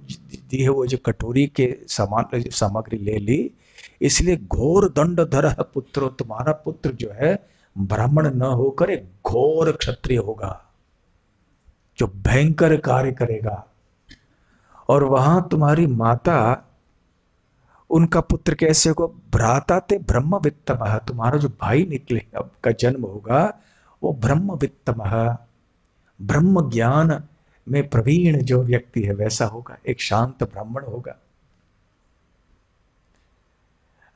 दिए हुए जो कटोरी के सामान सामग्री ले ली, इसलिए घोर दंडधर पुत्र, तुम्हारा पुत्र जो है ब्राह्मण न होकर एक घोर क्षत्रिय होगा जो भयंकर कार्य करेगा। और वहां तुम्हारी माता, उनका पुत्र कैसे होगा? भ्राता ते ब्रह्मवित्तमः, तुम्हारा जो भाई निकले अब का जन्म होगा वो ब्रह्मवित्तमः, ब्रह्म ज्ञान में प्रवीण जो व्यक्ति है वैसा होगा, एक शांत ब्राह्मण होगा।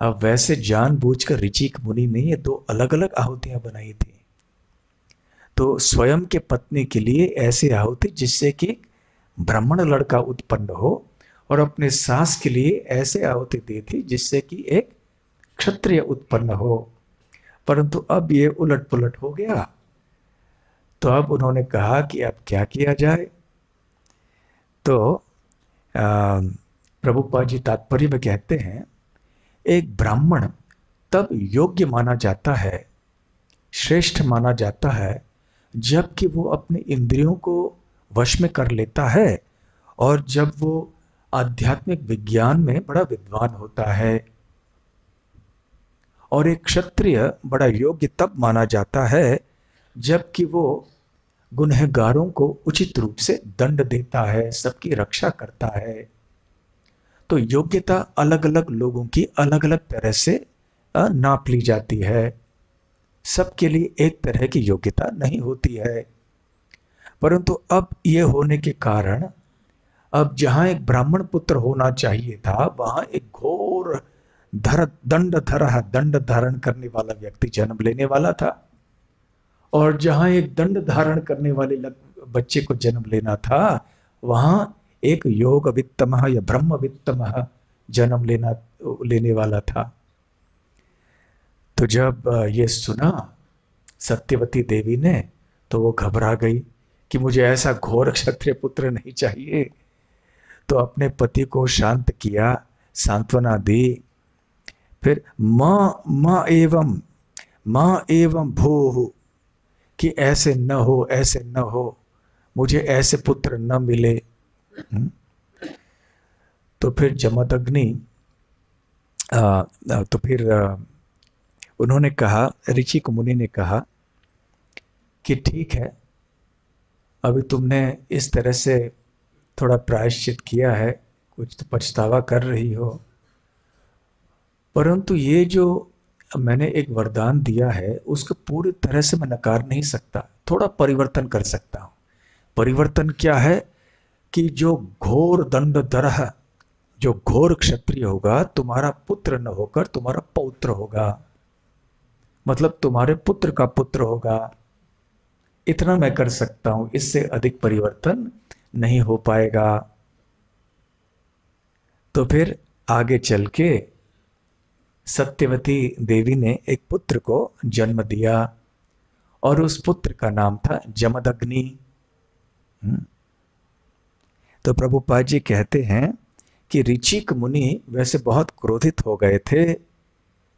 अब वैसे जानबूझकर ऋचिक मुनि ने ये दो अलग अलग आहुतियां बनाई थी। तो स्वयं के पत्नी के लिए ऐसे आहुति जिससे कि ब्राह्मण लड़का उत्पन्न हो, और अपने सास के लिए ऐसे आहुति दी थी जिससे कि एक क्षत्रिय उत्पन्न हो। परंतु अब ये उलट पुलट हो गया। तो अब उन्होंने कहा कि अब क्या किया जाए। तो प्रभुपाद जी तात्पर्य में कहते हैं, एक ब्राह्मण तब योग्य माना जाता है, श्रेष्ठ माना जाता है, जबकि वो अपने इंद्रियों को वश में कर लेता है और जब वो आध्यात्मिक विज्ञान में बड़ा विद्वान होता है। और एक क्षत्रिय बड़ा योग्य तब माना जाता है जबकि वो गुनहगारों को उचित रूप से दंड देता है, सबकी रक्षा करता है। तो योग्यता अलग अलग लोगों की अलग अलग तरह से नाप ली जाती है। सबके लिए एक तरह की योग्यता नहीं होती है। परंतु अब ये होने के कारण, अब जहां एक ब्राह्मण पुत्र होना चाहिए था, वहां एक घोर दंड धारण करने वाला व्यक्ति जन्म लेने वाला था। और जहां एक दंड धारण करने वाले बच्चे को जन्म लेना था, वहां एक योग वित्तमः या ब्रह्म वित्तमः जन्म लेने वाला था। तो जब ये सुना सत्यवती देवी ने, तो वो घबरा गई कि मुझे ऐसा घोर क्षत्रिय पुत्र नहीं चाहिए। तो अपने पति को शांत किया, सांत्वना दी। फिर माँ एवं भूः, कि ऐसे न हो, ऐसे न हो, मुझे ऐसे पुत्र न मिले। तो फिर जमदग्नि तो फिर उन्होंने कहा, ऋचिक मुनि ने कहा कि ठीक है, अभी तुमने इस तरह से थोड़ा प्रायश्चित किया है, कुछ तो पछतावा कर रही हो, परंतु ये जो मैंने एक वरदान दिया है उसको पूरी तरह से मैं नकार नहीं सकता, थोड़ा परिवर्तन कर सकता हूं। परिवर्तन क्या है कि जो घोर दंडधरः, जो घोर क्षत्रिय होगा, तुम्हारा पुत्र न होकर तुम्हारा पौत्र होगा, मतलब तुम्हारे पुत्र का पुत्र होगा। इतना मैं कर सकता हूं, इससे अधिक परिवर्तन नहीं हो पाएगा। तो फिर आगे चल के सत्यवती देवी ने एक पुत्र को जन्म दिया और उस पुत्र का नाम था जमदग्नि। तो प्रभुपाद जी कहते हैं कि ऋचिक मुनि वैसे बहुत क्रोधित हो गए थे,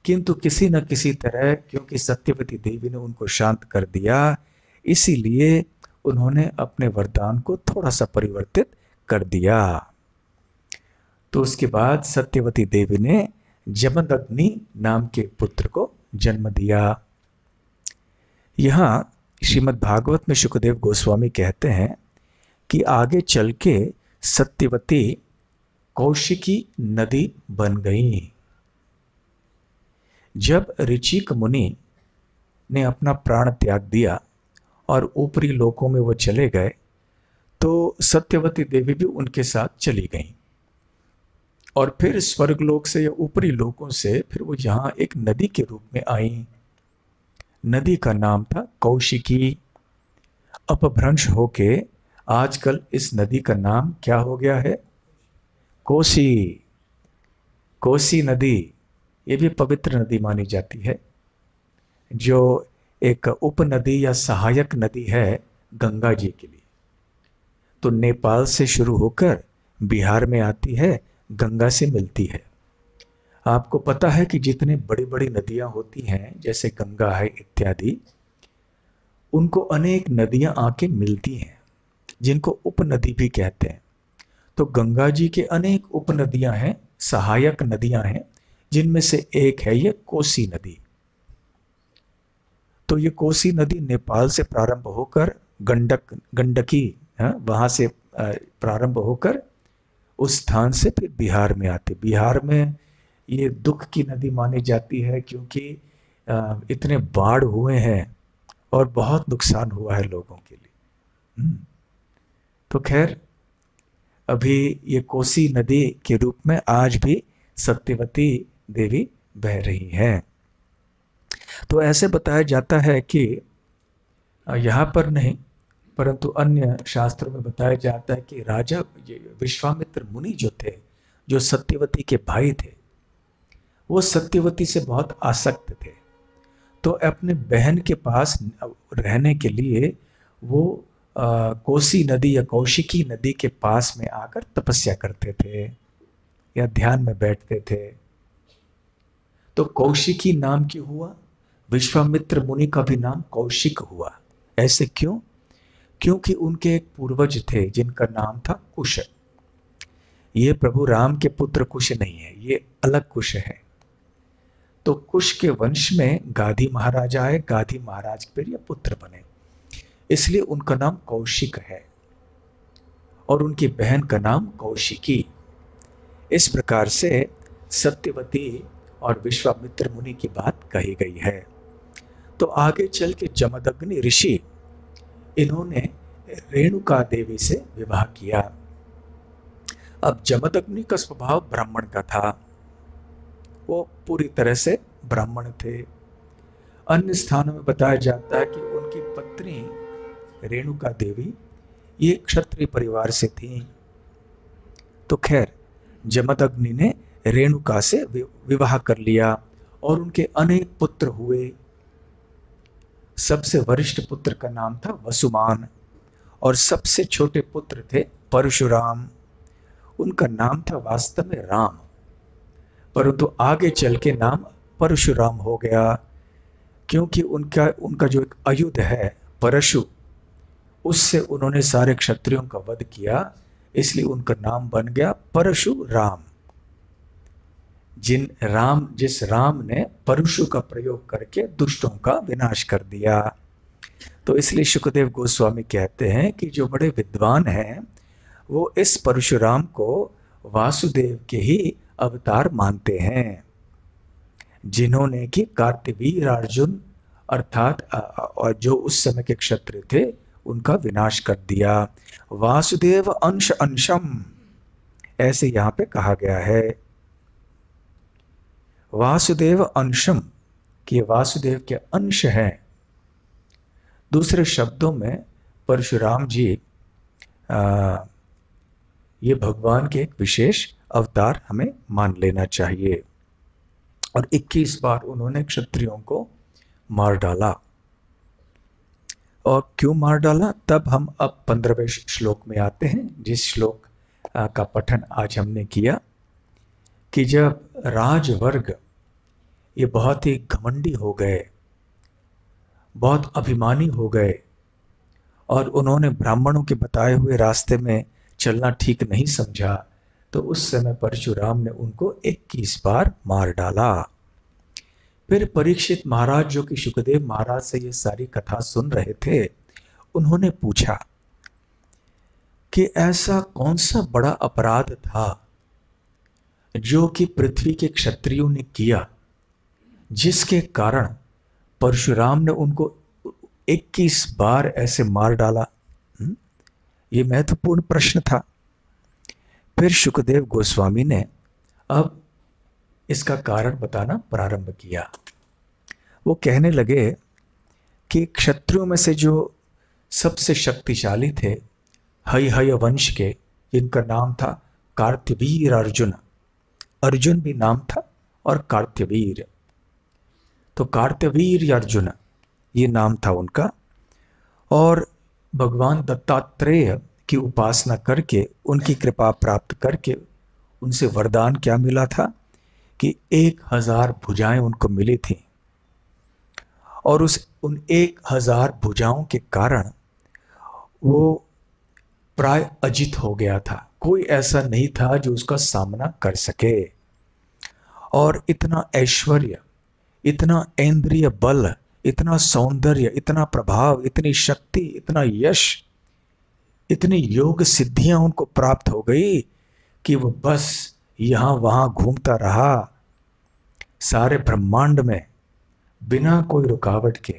किंतु किसी न किसी तरह, क्योंकि सत्यवती देवी ने उनको शांत कर दिया, इसीलिए उन्होंने अपने वरदान को थोड़ा सा परिवर्तित कर दिया। तो उसके बाद सत्यवती देवी ने जमदग्नि नाम के पुत्र को जन्म दिया। यहां श्रीमद् भागवत में शुकदेव गोस्वामी कहते हैं कि आगे चल के सत्यवती कौशिकी नदी बन गई। जब ऋचिक मुनि ने अपना प्राण त्याग दिया और ऊपरी लोकों में वो चले गए, तो सत्यवती देवी भी उनके साथ चली गईं। और फिर स्वर्गलोक से या ऊपरी लोकों से फिर वो यहाँ एक नदी के रूप में आई। नदी का नाम था कौशिकी। अपभ्रंश होके आजकल इस नदी का नाम क्या हो गया है? कोसी। कोसी नदी ये भी पवित्र नदी मानी जाती है, जो एक उपनदी या सहायक नदी है गंगा जी के लिए। तो नेपाल से शुरू होकर बिहार में आती है, गंगा से मिलती है। आपको पता है कि जितने बड़ी बड़ी नदियां होती हैं जैसे गंगा है इत्यादि, उनको अनेक नदियां आके मिलती हैं जिनको उपनदी भी कहते हैं। तो गंगा जी के अनेक उपनदियां हैं, सहायक नदियां हैं, जिनमें से एक है ये कोसी नदी। तो ये कोसी नदी नेपाल से प्रारंभ होकर गंडकी, वहां से प्रारंभ होकर उस स्थान से फिर बिहार में आती। बिहार में ये दुख की नदी मानी जाती है क्योंकि इतने बाढ़ हुए हैं और बहुत नुकसान हुआ है लोगों के लिए। तो खैर, अभी ये कोसी नदी के रूप में आज भी सत्यवती देवी बह रही है। तो ऐसे बताया जाता है कि यहाँ पर नहीं परंतु अन्य शास्त्रों में बताया जाता है कि राजा विश्वामित्र मुनि जो थे, जो सत्यवती के भाई थे, वो सत्यवती से बहुत आसक्त थे। तो अपने बहन के पास रहने के लिए वो कोसी नदी या कौशिकी नदी के पास में आकर तपस्या करते थे या ध्यान में बैठते थे। तो कौशिकी नाम क्यों हुआ? विश्वामित्र मुनि का भी नाम कौशिक हुआ। ऐसे क्यों? क्योंकि उनके एक पूर्वज थे जिनका नाम था कुश। ये प्रभु राम के पुत्र कुश नहीं है, ये अलग कुश है। तो कुश के वंश में गाधी महाराज आए, गाधी महाराज फिर ये पुत्र बने, इसलिए उनका नाम कौशिक है और उनकी बहन का नाम कौशिकी। इस प्रकार से सत्यवती और विश्वामित्र मुनि की बात कही गई है। तो आगे चल के जमदग्नि ऋषि, इन्होंने रेणुका देवी से विवाह किया। अब जमदग्नि का स्वभाव ब्राह्मण का था, वो पूरी तरह से ब्राह्मण थे। अन्य स्थानों में बताया जाता है कि उनकी पत्नी रेणुका देवी ये क्षत्रिय परिवार से थी। तो खैर, जमदग्नि ने रेणुका से विवाह कर लिया और उनके अनेक पुत्र हुए। सबसे वरिष्ठ पुत्र का नाम था वसुमान और सबसे छोटे पुत्र थे परशुराम। उनका नाम था वास्तव में राम, परंतु आगे चल के नाम परशुराम हो गया क्योंकि उनका जो एक आयुध है परशु, उससे उन्होंने सारे क्षत्रियों का वध किया, इसलिए उनका नाम बन गया परशुराम। जिस राम ने परशु का प्रयोग करके दुष्टों का विनाश कर दिया। तो इसलिए शुकदेव गोस्वामी कहते हैं कि जो बड़े विद्वान हैं वो इस परशुराम को वासुदेव के ही अवतार मानते हैं, जिन्होंने कि कार्तवीर अर्जुन अर्थात और जो उस समय के क्षत्रिय थे उनका विनाश कर दिया। वासुदेव अंश अंशम, ऐसे यहां पे कहा गया है। वासुदेव अंशम, कि वासुदेव के अंश हैं। दूसरे शब्दों में परशुराम जी ये भगवान के एक विशेष अवतार हमें मान लेना चाहिए। और 21 बार उन्होंने क्षत्रियों को मार डाला। और क्यों मार डाला, तब हम अब 15वें श्लोक में आते हैं, जिस श्लोक का पठन आज हमने किया कि जब राजवर्ग ये बहुत ही घमंडी हो गए, बहुत अभिमानी हो गए और उन्होंने ब्राह्मणों के बताए हुए रास्ते में चलना ठीक नहीं समझा, तो उस समय परशुराम ने उनको 21 बार मार डाला। फिर परीक्षित महाराज, जो कि शुकदेव महाराज से ये सारी कथा सुन रहे थे, उन्होंने पूछा कि ऐसा कौन सा बड़ा अपराध था जो कि पृथ्वी के क्षत्रियों ने किया, जिसके कारण परशुराम ने उनको 21 बार ऐसे मार डाला। ये महत्वपूर्ण प्रश्न था। फिर शुकदेव गोस्वामी ने अब इसका कारण बताना प्रारंभ किया। वो कहने लगे कि क्षत्रियों में से जो सबसे शक्तिशाली थे हय वंश के, जिनका नाम था कार्तवीर अर्जुन, अर्जुन भी नाम था और कार्तवीर, तो कार्तवीर अर्जुन, ये नाम था उनका। और भगवान दत्तात्रेय की उपासना करके, उनकी कृपा प्राप्त करके उनसे वरदान क्या मिला था कि 1000 भुजाएं उनको मिली थी। और उन 1000 भुजाओं के कारण वो प्राय अजित हो गया था। कोई ऐसा नहीं था जो उसका सामना कर सके। और इतना ऐश्वर्य, इतना इंद्रिय बल, इतना सौंदर्य, इतना प्रभाव, इतनी शक्ति, इतना यश, इतनी योग सिद्धियां उनको प्राप्त हो गई कि वो बस यहां वहां घूमता रहा सारे ब्रह्मांड में बिना कोई रुकावट के।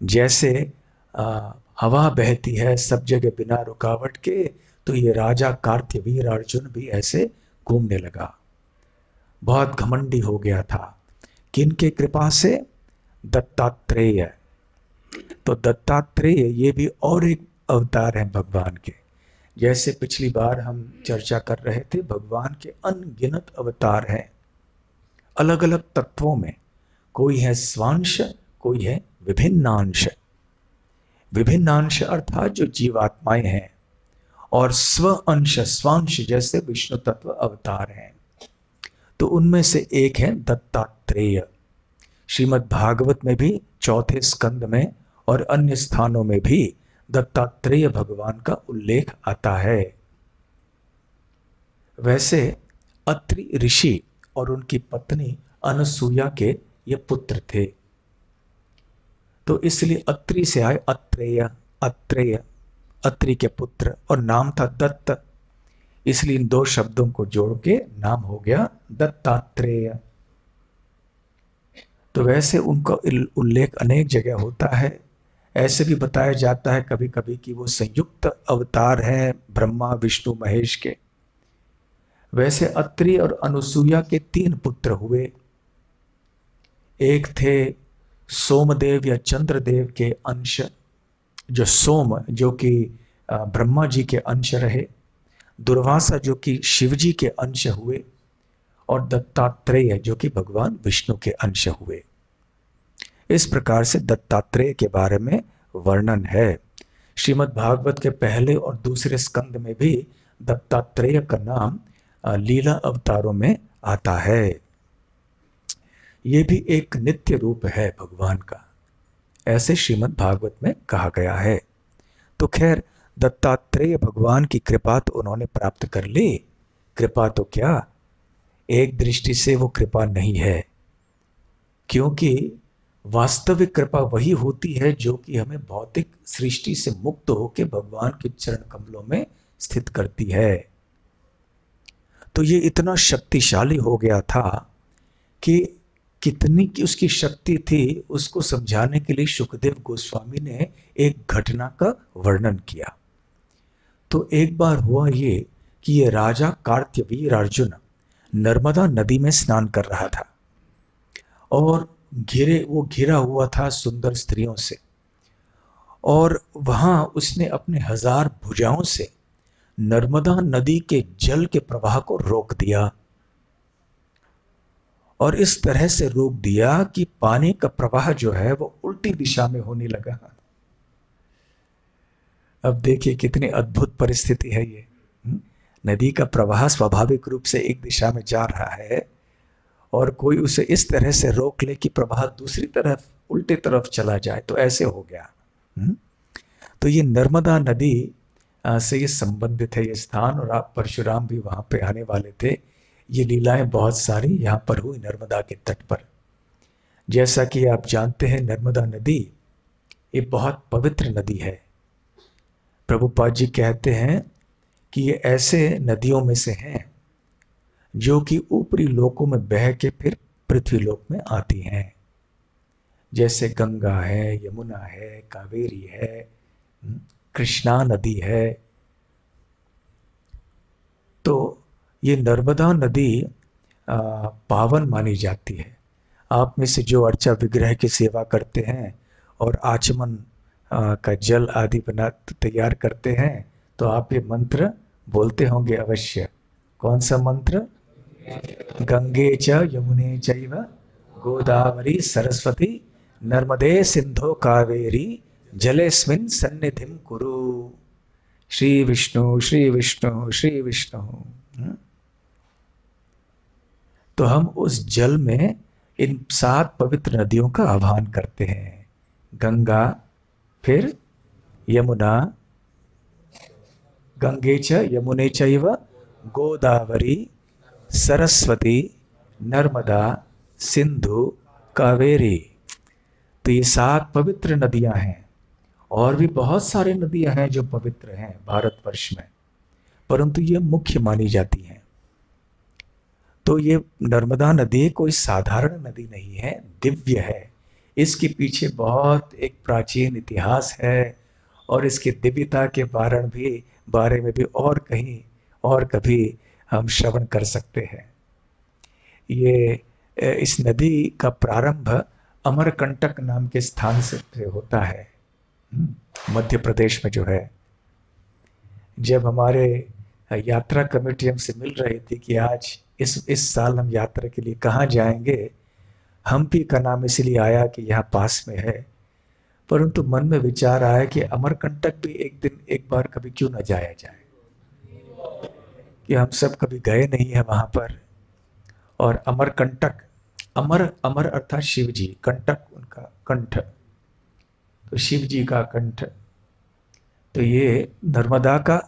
जैसे हवा बहती है सब जगह बिना रुकावट के, तो ये राजा कार्त्यवीर अर्जुन भी ऐसे घूमने लगा। बहुत घमंडी हो गया था। किनके कृपा से? दत्तात्रेय। तो दत्तात्रेय ये भी और एक अवतार है भगवान के। जैसे पिछली बार हम चर्चा कर रहे थे, भगवान के अनगिनत अवतार हैं अलग अलग तत्वों में। कोई है स्वांश, कोई है विभिन्नांश। विभिन्नांश अर्थात जो जीवात्माएं हैं, और स्व अंश स्वांश जैसे विष्णु तत्व अवतार हैं। तो उनमें से एक है दत्तात्रेय। श्रीमद् भागवत में भी 4थे स्कंद में और अन्य स्थानों में भी दत्तात्रेय भगवान का उल्लेख आता है। वैसे अत्रि ऋषि और उनकी पत्नी अनसुया के ये पुत्र थे, तो इसलिए अत्रि से आए अत्रेय। अत्रेय अत्रि के पुत्र, और नाम था दत्त, इसलिए इन दो शब्दों को जोड़ के नाम हो गया दत्तात्रेय। तो वैसे उनका उल्लेख अनेक जगह होता है। ऐसे भी बताया जाता है कभी कभी कि वो संयुक्त अवतार हैं ब्रह्मा विष्णु महेश के। वैसे अत्रि और अनुसुईया के 3 पुत्र हुए। एक थे सोमदेव या चंद्रदेव के अंश, जो सोम जो कि ब्रह्मा जी के अंश रहे, दुर्वासा जो कि शिव जी के अंश हुए, और दत्तात्रेय जो कि भगवान विष्णु के अंश हुए। इस प्रकार से दत्तात्रेय के बारे में वर्णन है। श्रीमद् भागवत के पहले और दूसरे स्कंद में भी दत्तात्रेय का नाम लीला अवतारों में आता है। ये भी एक नित्य रूप है भगवान का, ऐसे श्रीमद् भागवत में कहा गया है। तो खैर, दत्तात्रेय भगवान की कृपा तो उन्होंने प्राप्त कर ली। कृपा तो क्या, एक दृष्टि से वो कृपा नहीं है, क्योंकि वास्तविक कृपा वही होती है जो कि हमें भौतिक सृष्टि से मुक्त होकर भगवान के चरण कमलों में स्थित करती है। तो ये इतना शक्तिशाली हो गया था कि कितनी की उसकी शक्ति थी, उसको समझाने के लिए सुखदेव गोस्वामी ने एक घटना का वर्णन किया। तो एक बार हुआ ये कि ये राजा कार्त्यवीर अर्जुन नर्मदा नदी में स्नान कर रहा था, और वो घिरा हुआ था सुंदर स्त्रियों से, और वहां उसने अपने 1000 भुजाओं से नर्मदा नदी के जल के प्रवाह को रोक दिया, और इस तरह से रोक दिया कि पानी का प्रवाह जो है वो उल्टी दिशा में होने लगा। अब देखिए कितनी अद्भुत परिस्थिति है ये। नदी का प्रवाह स्वाभाविक रूप से एक दिशा में जा रहा है, और कोई उसे इस तरह से रोक ले कि प्रवाह दूसरी तरफ उल्टे तरफ चला जाए, तो ऐसे हो गया। तो ये नर्मदा नदी से ये संबंधित है ये स्थान, और आप परशुराम भी वहां पे आने वाले थे। ये लीलाएं बहुत सारी यहाँ पर हुई नर्मदा के तट पर। जैसा कि आप जानते हैं, नर्मदा नदी ये बहुत पवित्र नदी है। प्रभुपाद जी कहते हैं कि ये ऐसे नदियों में से हैं जो कि ऊपरी लोकों में बह के फिर पृथ्वी लोक में आती हैं। जैसे गंगा है, यमुना है, कावेरी है, कृष्णा नदी है। तो ये नर्मदा नदी पावन मानी जाती है। आप में से जो अर्चा विग्रह की सेवा करते हैं और आचमन का जल आदि बना तैयार करते हैं, तो आप ये मंत्र बोलते होंगे अवश्य। कौन सा मंत्र? गंगे च यमुने चैव गोदावरी सरस्वती नर्मदे सिंधो कावेरी जलेस्मिन् सन्निधिं कुरु। श्री विष्णु श्री विष्णु श्री विष्णु। तो हम उस जल में इन 7 पवित्र नदियों का आह्वान करते हैं। गंगा, फिर यमुना, गंगे च यमुने चैव गोदावरी सरस्वती नर्मदा सिंधु कावेरी। तो ये 7 पवित्र नदियां हैं। और भी बहुत सारे नदियां हैं जो पवित्र हैं भारतवर्ष में, परंतु ये मुख्य मानी जाती हैं। तो ये नर्मदा नदी कोई साधारण नदी नहीं है, दिव्य है। इसके पीछे बहुत एक प्राचीन इतिहास है और इसकी दिव्यता के बारे में भी और कहीं और कभी हम श्रवण कर सकते हैं। ये इस नदी का प्रारंभ अमरकंटक नाम के स्थान से होता है, मध्य प्रदेश में जो है। जब हमारे यात्रा कमेटी हमसे मिल रही थी कि आज इस साल हम यात्रा के लिए कहाँ जाएंगे, हम्पी का नाम इसलिए आया कि यहाँ पास में है, परंतु मन में विचार आया कि अमरकंटक भी एक बार कभी क्यों न जाया जाए, कि हम सब कभी गए नहीं है वहां पर। और अमरकंटक, अमर अर्थात शिव जी, कंटक उनका कंठ, तो शिव जी का कंठ। तो ये नर्मदा का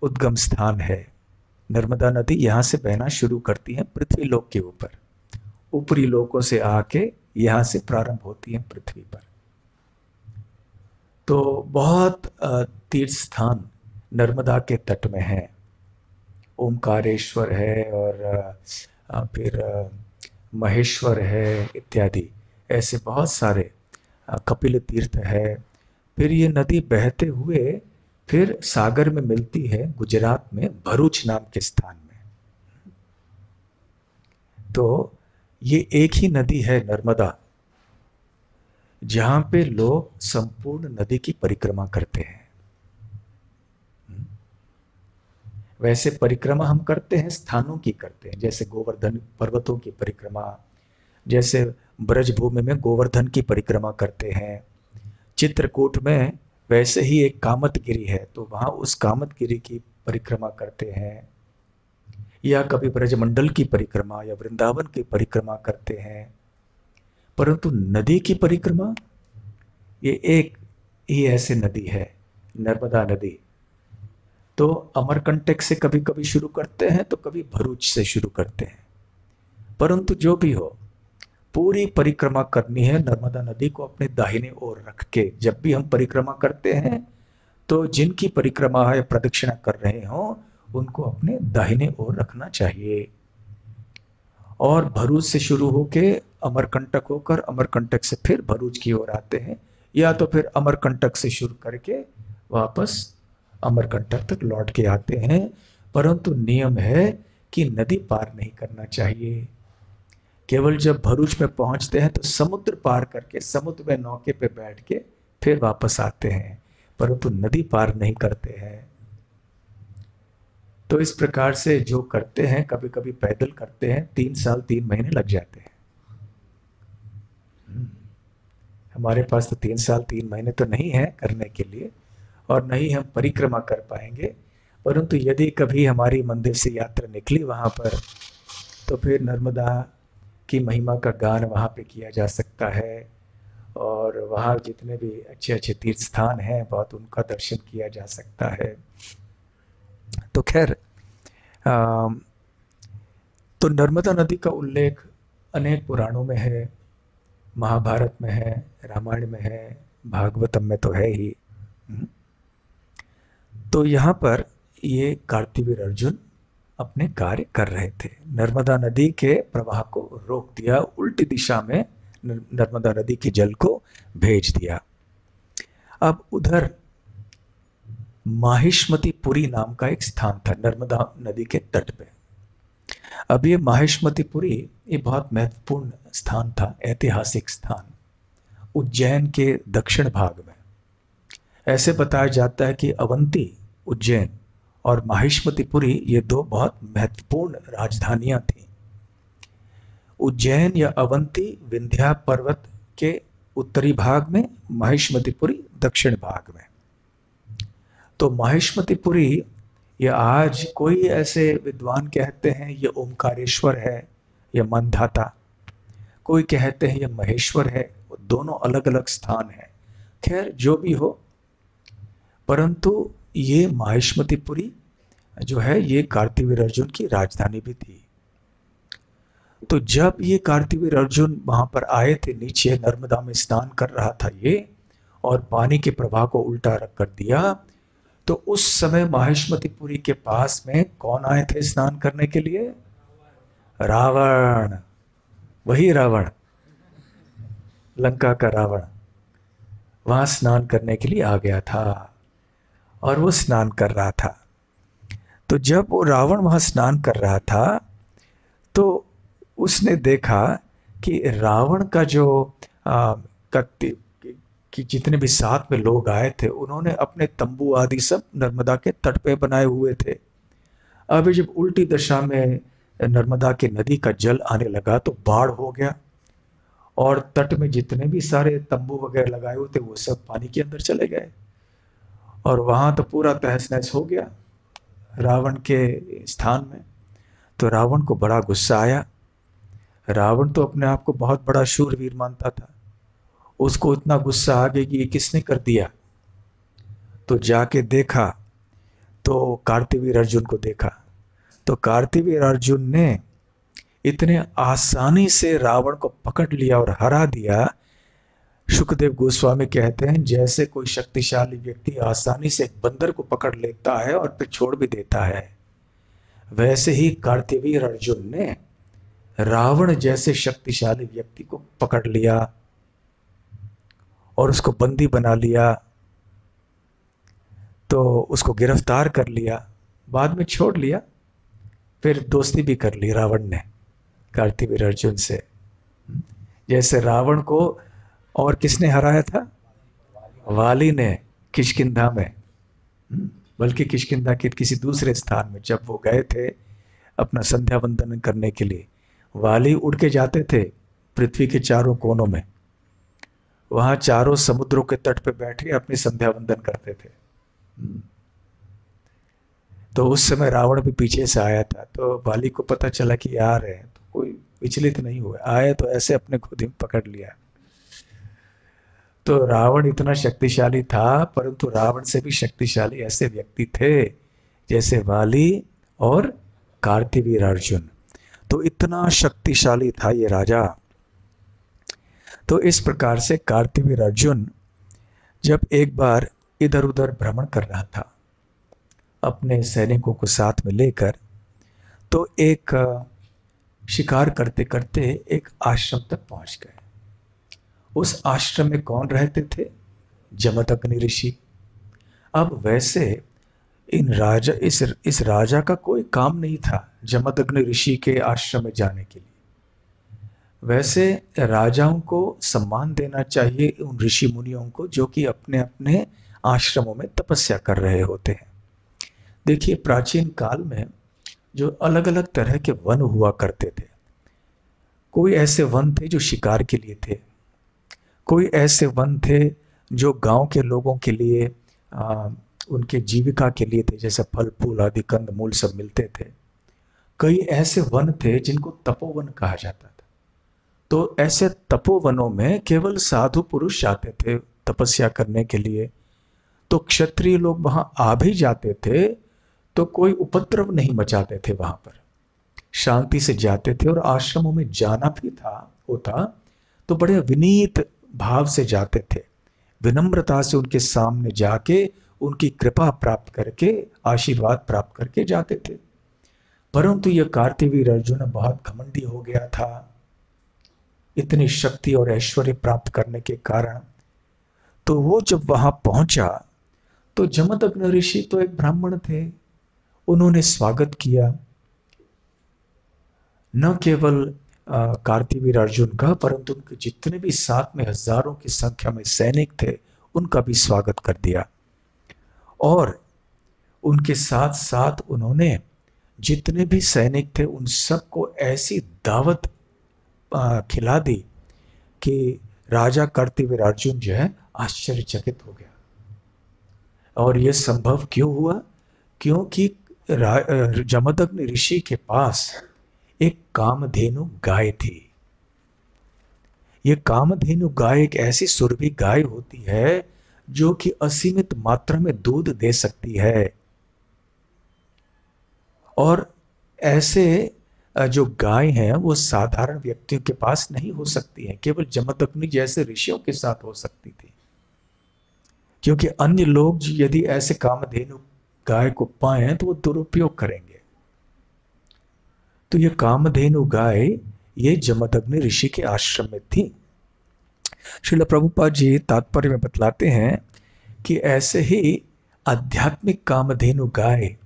उद्गम स्थान है। नर्मदा नदी यहाँ से बहना शुरू करती है पृथ्वी लोक के ऊपर, ऊपरी लोकों से आके यहाँ से प्रारंभ होती है पृथ्वी पर। तो बहुत तीर्थ स्थान नर्मदा के तट में है। ओमकारेश्वर है और फिर महेश्वर है इत्यादि, ऐसे बहुत सारे, कपिल तीर्थ है। फिर ये नदी बहते हुए फिर सागर में मिलती है गुजरात में भरूच नाम के स्थान में। तो ये एक ही नदी है नर्मदा, जहां पे लोग संपूर्ण नदी की परिक्रमा करते हैं। वैसे परिक्रमा हम करते हैं, स्थानों की करते हैं, जैसे गोवर्धन पर्वतों की परिक्रमा, जैसे ब्रजभूमि में गोवर्धन की परिक्रमा करते हैं। चित्रकूट में वैसे ही एक कामतगिरी है, तो वहां उस कामतगिरी की परिक्रमा करते हैं। या कभी ब्रजमंडल की परिक्रमा या वृंदावन की परिक्रमा करते हैं। परंतु नदी की परिक्रमा, ये एक ही ऐसी नदी है, नर्मदा नदी। तो अमरकंटक से कभी कभी शुरू करते हैं, तो कभी भरूच से शुरू करते हैं। परंतु जो भी हो, पूरी परिक्रमा करनी है नर्मदा नदी को अपने दाहिने ओर रख के। जब भी हम परिक्रमा करते हैं तो जिनकी परिक्रमा है, प्रदक्षिणा कर रहे हो, उनको अपने दाहिने ओर रखना चाहिए। और भरूच से शुरू होके अमरकंटक होकर अमरकंटक से फिर भरूच की ओर आते हैं, या तो फिर अमरकंटक से शुरू करके वापस अमरकंटक तक लौट के आते हैं। परंतु नियम है कि नदी पार नहीं करना चाहिए। केवल जब भरूच में पहुंचते हैं तो समुद्र पार करके समुद्र में नौके पे बैठ के फिर वापस आते हैं, परंतु नदी पार नहीं करते हैं। तो इस प्रकार से जो करते हैं, कभी कभी पैदल करते हैं, 3 साल 3 महीने लग जाते हैं। हमारे पास तो 3 साल 3 महीने तो नहीं है करने के लिए, और नहीं हम परिक्रमा कर पाएंगे। परंतु यदि कभी हमारी मंदिर से यात्रा निकली वहां पर, तो फिर नर्मदा की महिमा का गान वहां पे किया जा सकता है। और वहां जितने भी अच्छे अच्छे तीर्थ स्थान हैं, बहुत उनका दर्शन किया जा सकता है। तो खैर, तो नर्मदा नदी का उल्लेख अनेक पुराणों में है, महाभारत में है, रामायण में है, भागवतम में तो है ही। तो यहाँ पर ये कार्तिवीर अर्जुन अपने कार्य कर रहे थे। नर्मदा नदी के प्रवाह को रोक दिया, उल्टी दिशा में नर्मदा नदी के जल को भेज दिया। अब उधर माहिष्मतीपुरी नाम का एक स्थान था नर्मदा नदी के तट पे। अब ये माहिष्मतीपुरी ये बहुत महत्वपूर्ण स्थान था, ऐतिहासिक स्थान, उज्जैन के दक्षिण भाग में। ऐसे बताया जाता है कि अवंती, उज्जैन और माहिष्मतीपुरी ये 2 बहुत महत्वपूर्ण राजधानियां थीं। उज्जैन या अवंती विंध्या पर्वत के उत्तरी भाग में, महिष्मतिपुरी दक्षिण भाग में। तो महिष्मतिपुरी ये आज कोई ऐसे विद्वान कहते हैं ये ओमकारेश्वर है, ये मनधाता, कोई कहते हैं ये महेश्वर है, वो दोनों अलग अलग स्थान है। खैर जो भी हो, परंतु ये महिष्मतिपुरी जो है ये कार्तिवीर अर्जुन की राजधानी भी थी। तो जब ये कार्तिवीर अर्जुन वहां पर आए थे, नीचे नर्मदा में स्नान कर रहा था ये, और पानी के प्रवाह को उल्टा रख कर दिया, तो उस समय महिष्मतिपुरी के पास में कौन आए थे स्नान करने के लिए? रावण, वही रावण, लंका का रावण वहां स्नान करने के लिए आ गया था, और वो स्नान कर रहा था। तो जब वो रावण वहां स्नान कर रहा था, तो उसने देखा कि रावण का जो कि जितने भी साथ में लोग आए थे, उन्होंने अपने तंबू आदि सब नर्मदा के तट पे बनाए हुए थे। अभी जब उल्टी दिशा में नर्मदा की नदी का जल आने लगा तो बाढ़ हो गया, और तट में जितने भी सारे तंबू वगैरह लगाए हुए थे वो सब पानी के अंदर चले गए, और वहां तो पूरा तहस नहस हो गया रावण के स्थान में। तो रावण को बड़ा गुस्सा आया। रावण तो अपने आप को बहुत बड़ा शूरवीर मानता था, उसको इतना गुस्सा आ गया कि ये किसने कर दिया। तो जाके देखा तो कार्तिवीर अर्जुन को देखा, तो कार्तिवीर अर्जुन ने इतने आसानी से रावण को पकड़ लिया और हरा दिया। शुकदेव गोस्वामी कहते हैं जैसे कोई शक्तिशाली व्यक्ति आसानी से एक बंदर को पकड़ लेता है और फिर छोड़ भी देता है, वैसे ही कार्तिवीर अर्जुन ने रावण जैसे शक्तिशाली व्यक्ति को पकड़ लिया और उसको बंदी बना लिया। तो उसको गिरफ्तार कर लिया, बाद में छोड़ लिया, फिर दोस्ती भी कर ली रावण ने कार्तिवीर अर्जुन से। जैसे रावण को और किसने हराया था? वाली ने, किष्किंधा में, बल्कि किष्किंधा के किसी दूसरे स्थान में। जब वो गए थे अपना संध्या वंदन करने के लिए, वाली उड़ के जाते थे पृथ्वी के चारों कोनों में, वहां चारों समुद्रों के तट पे बैठे अपनी संध्या वंदन करते थे। तो उस समय रावण भी पीछे से आया था, तो वाली को पता चला कि आ रहे हैं, तो कोई विचलित नहीं हुआ, आए तो ऐसे अपने खुद ही पकड़ लिया। तो रावण इतना शक्तिशाली था, परंतु रावण से भी शक्तिशाली ऐसे व्यक्ति थे जैसे वाली और कार्तिवीर अर्जुन। तो इतना शक्तिशाली था ये राजा। तो इस प्रकार से कार्तिवीर अर्जुन जब एक बार इधर उधर भ्रमण कर रहा था अपने सैनिकों को साथ में लेकर, तो एक शिकार करते करते एक आश्रम तक पहुंच गए। उस आश्रम में कौन रहते थे? जमदग्नि ऋषि। अब वैसे इस राजा का कोई काम नहीं था जमदग्नि ऋषि के आश्रम में जाने के लिए। वैसे राजाओं को सम्मान देना चाहिए उन ऋषि मुनियों को जो कि अपने अपने आश्रमों में तपस्या कर रहे होते हैं। देखिए, प्राचीन काल में जो अलग अलग तरह के वन हुआ करते थे, कोई ऐसे वन थे जो शिकार के लिए थे, कोई ऐसे वन थे जो गांव के लोगों के लिए उनके जीविका के लिए थे, जैसे फल फूल आदि कंद मूल सब मिलते थे। कई ऐसे वन थे जिनको तपोवन कहा जाता था। तो ऐसे तपोवनों में केवल साधु पुरुष जाते थे तपस्या करने के लिए। तो क्षत्रिय लोग वहां आ भी जाते थे तो कोई उपद्रव नहीं मचाते थे, वहां पर शांति से जाते थे। और आश्रमों में जाना भी होता तो बड़े विनीत भाव से जाते थे, विनम्रता से उनके सामने जाके उनकी कृपा प्राप्त करके आशीर्वाद प्राप्त करके जाते थे। परंतु यह कार्तिवीर अर्जुन बहुत घमंडी हो गया था इतनी शक्ति और ऐश्वर्य प्राप्त करने के कारण। तो वो जब वहां पहुंचा तो जमदग्नि ऋषि तो एक ब्राह्मण थे, उन्होंने स्वागत किया, न केवल कार्तिवीर अर्जुन का, परंतु उनके जितने भी साथ में हजारों की संख्या में सैनिक थे उनका भी स्वागत कर दिया। और उनके साथ साथ उन्होंने जितने भी सैनिक थे उन सबको ऐसी दावत खिला दी कि राजा कार्तिवीर अर्जुन जो है आश्चर्यचकित हो गया। और यह संभव क्यों हुआ? क्योंकि जमदग्नि ऋषि के पास एक कामधेनु गाय थी। यह कामधेनु गाय एक ऐसी सुरभि गाय होती है जो कि असीमित मात्रा में दूध दे सकती है। और ऐसे जो गाय हैं वो साधारण व्यक्तियों के पास नहीं हो सकती है, केवल जमदग्नि जैसे ऋषियों के साथ हो सकती थी। क्योंकि अन्य लोग यदि ऐसे कामधेनु गाय को पाएं तो वो दुरुपयोग करेंगे। तो ये कामधेनु गाय ये जमदग्नि ऋषि के आश्रम में थी। श्रील प्रभुपाद जी तात्पर्य में बतलाते हैं कि ऐसे ही आध्यात्मिक कामधेनु गाय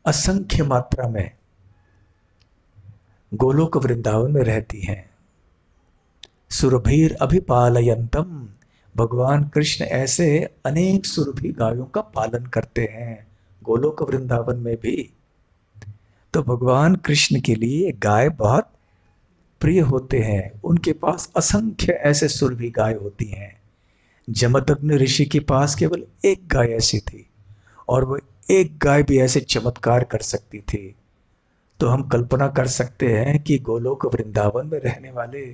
असंख्य मात्रा में गोलोक वृंदावन में रहती हैं। सुरभीर अभिपालयंतम, भगवान कृष्ण ऐसे अनेक सुरभि गायों का पालन करते हैं गोलोक वृंदावन में भी। तो भगवान कृष्ण के लिए गाय बहुत प्रिय होते हैं। उनके पास असंख्य ऐसे सुरभि गाय होती हैं। जमदग्नि ऋषि के पास केवल एक गाय ऐसी थी, और वो एक गाय भी ऐसे चमत्कार कर सकती थी। तो हम कल्पना कर सकते हैं कि गोलोक वृंदावन में रहने वाले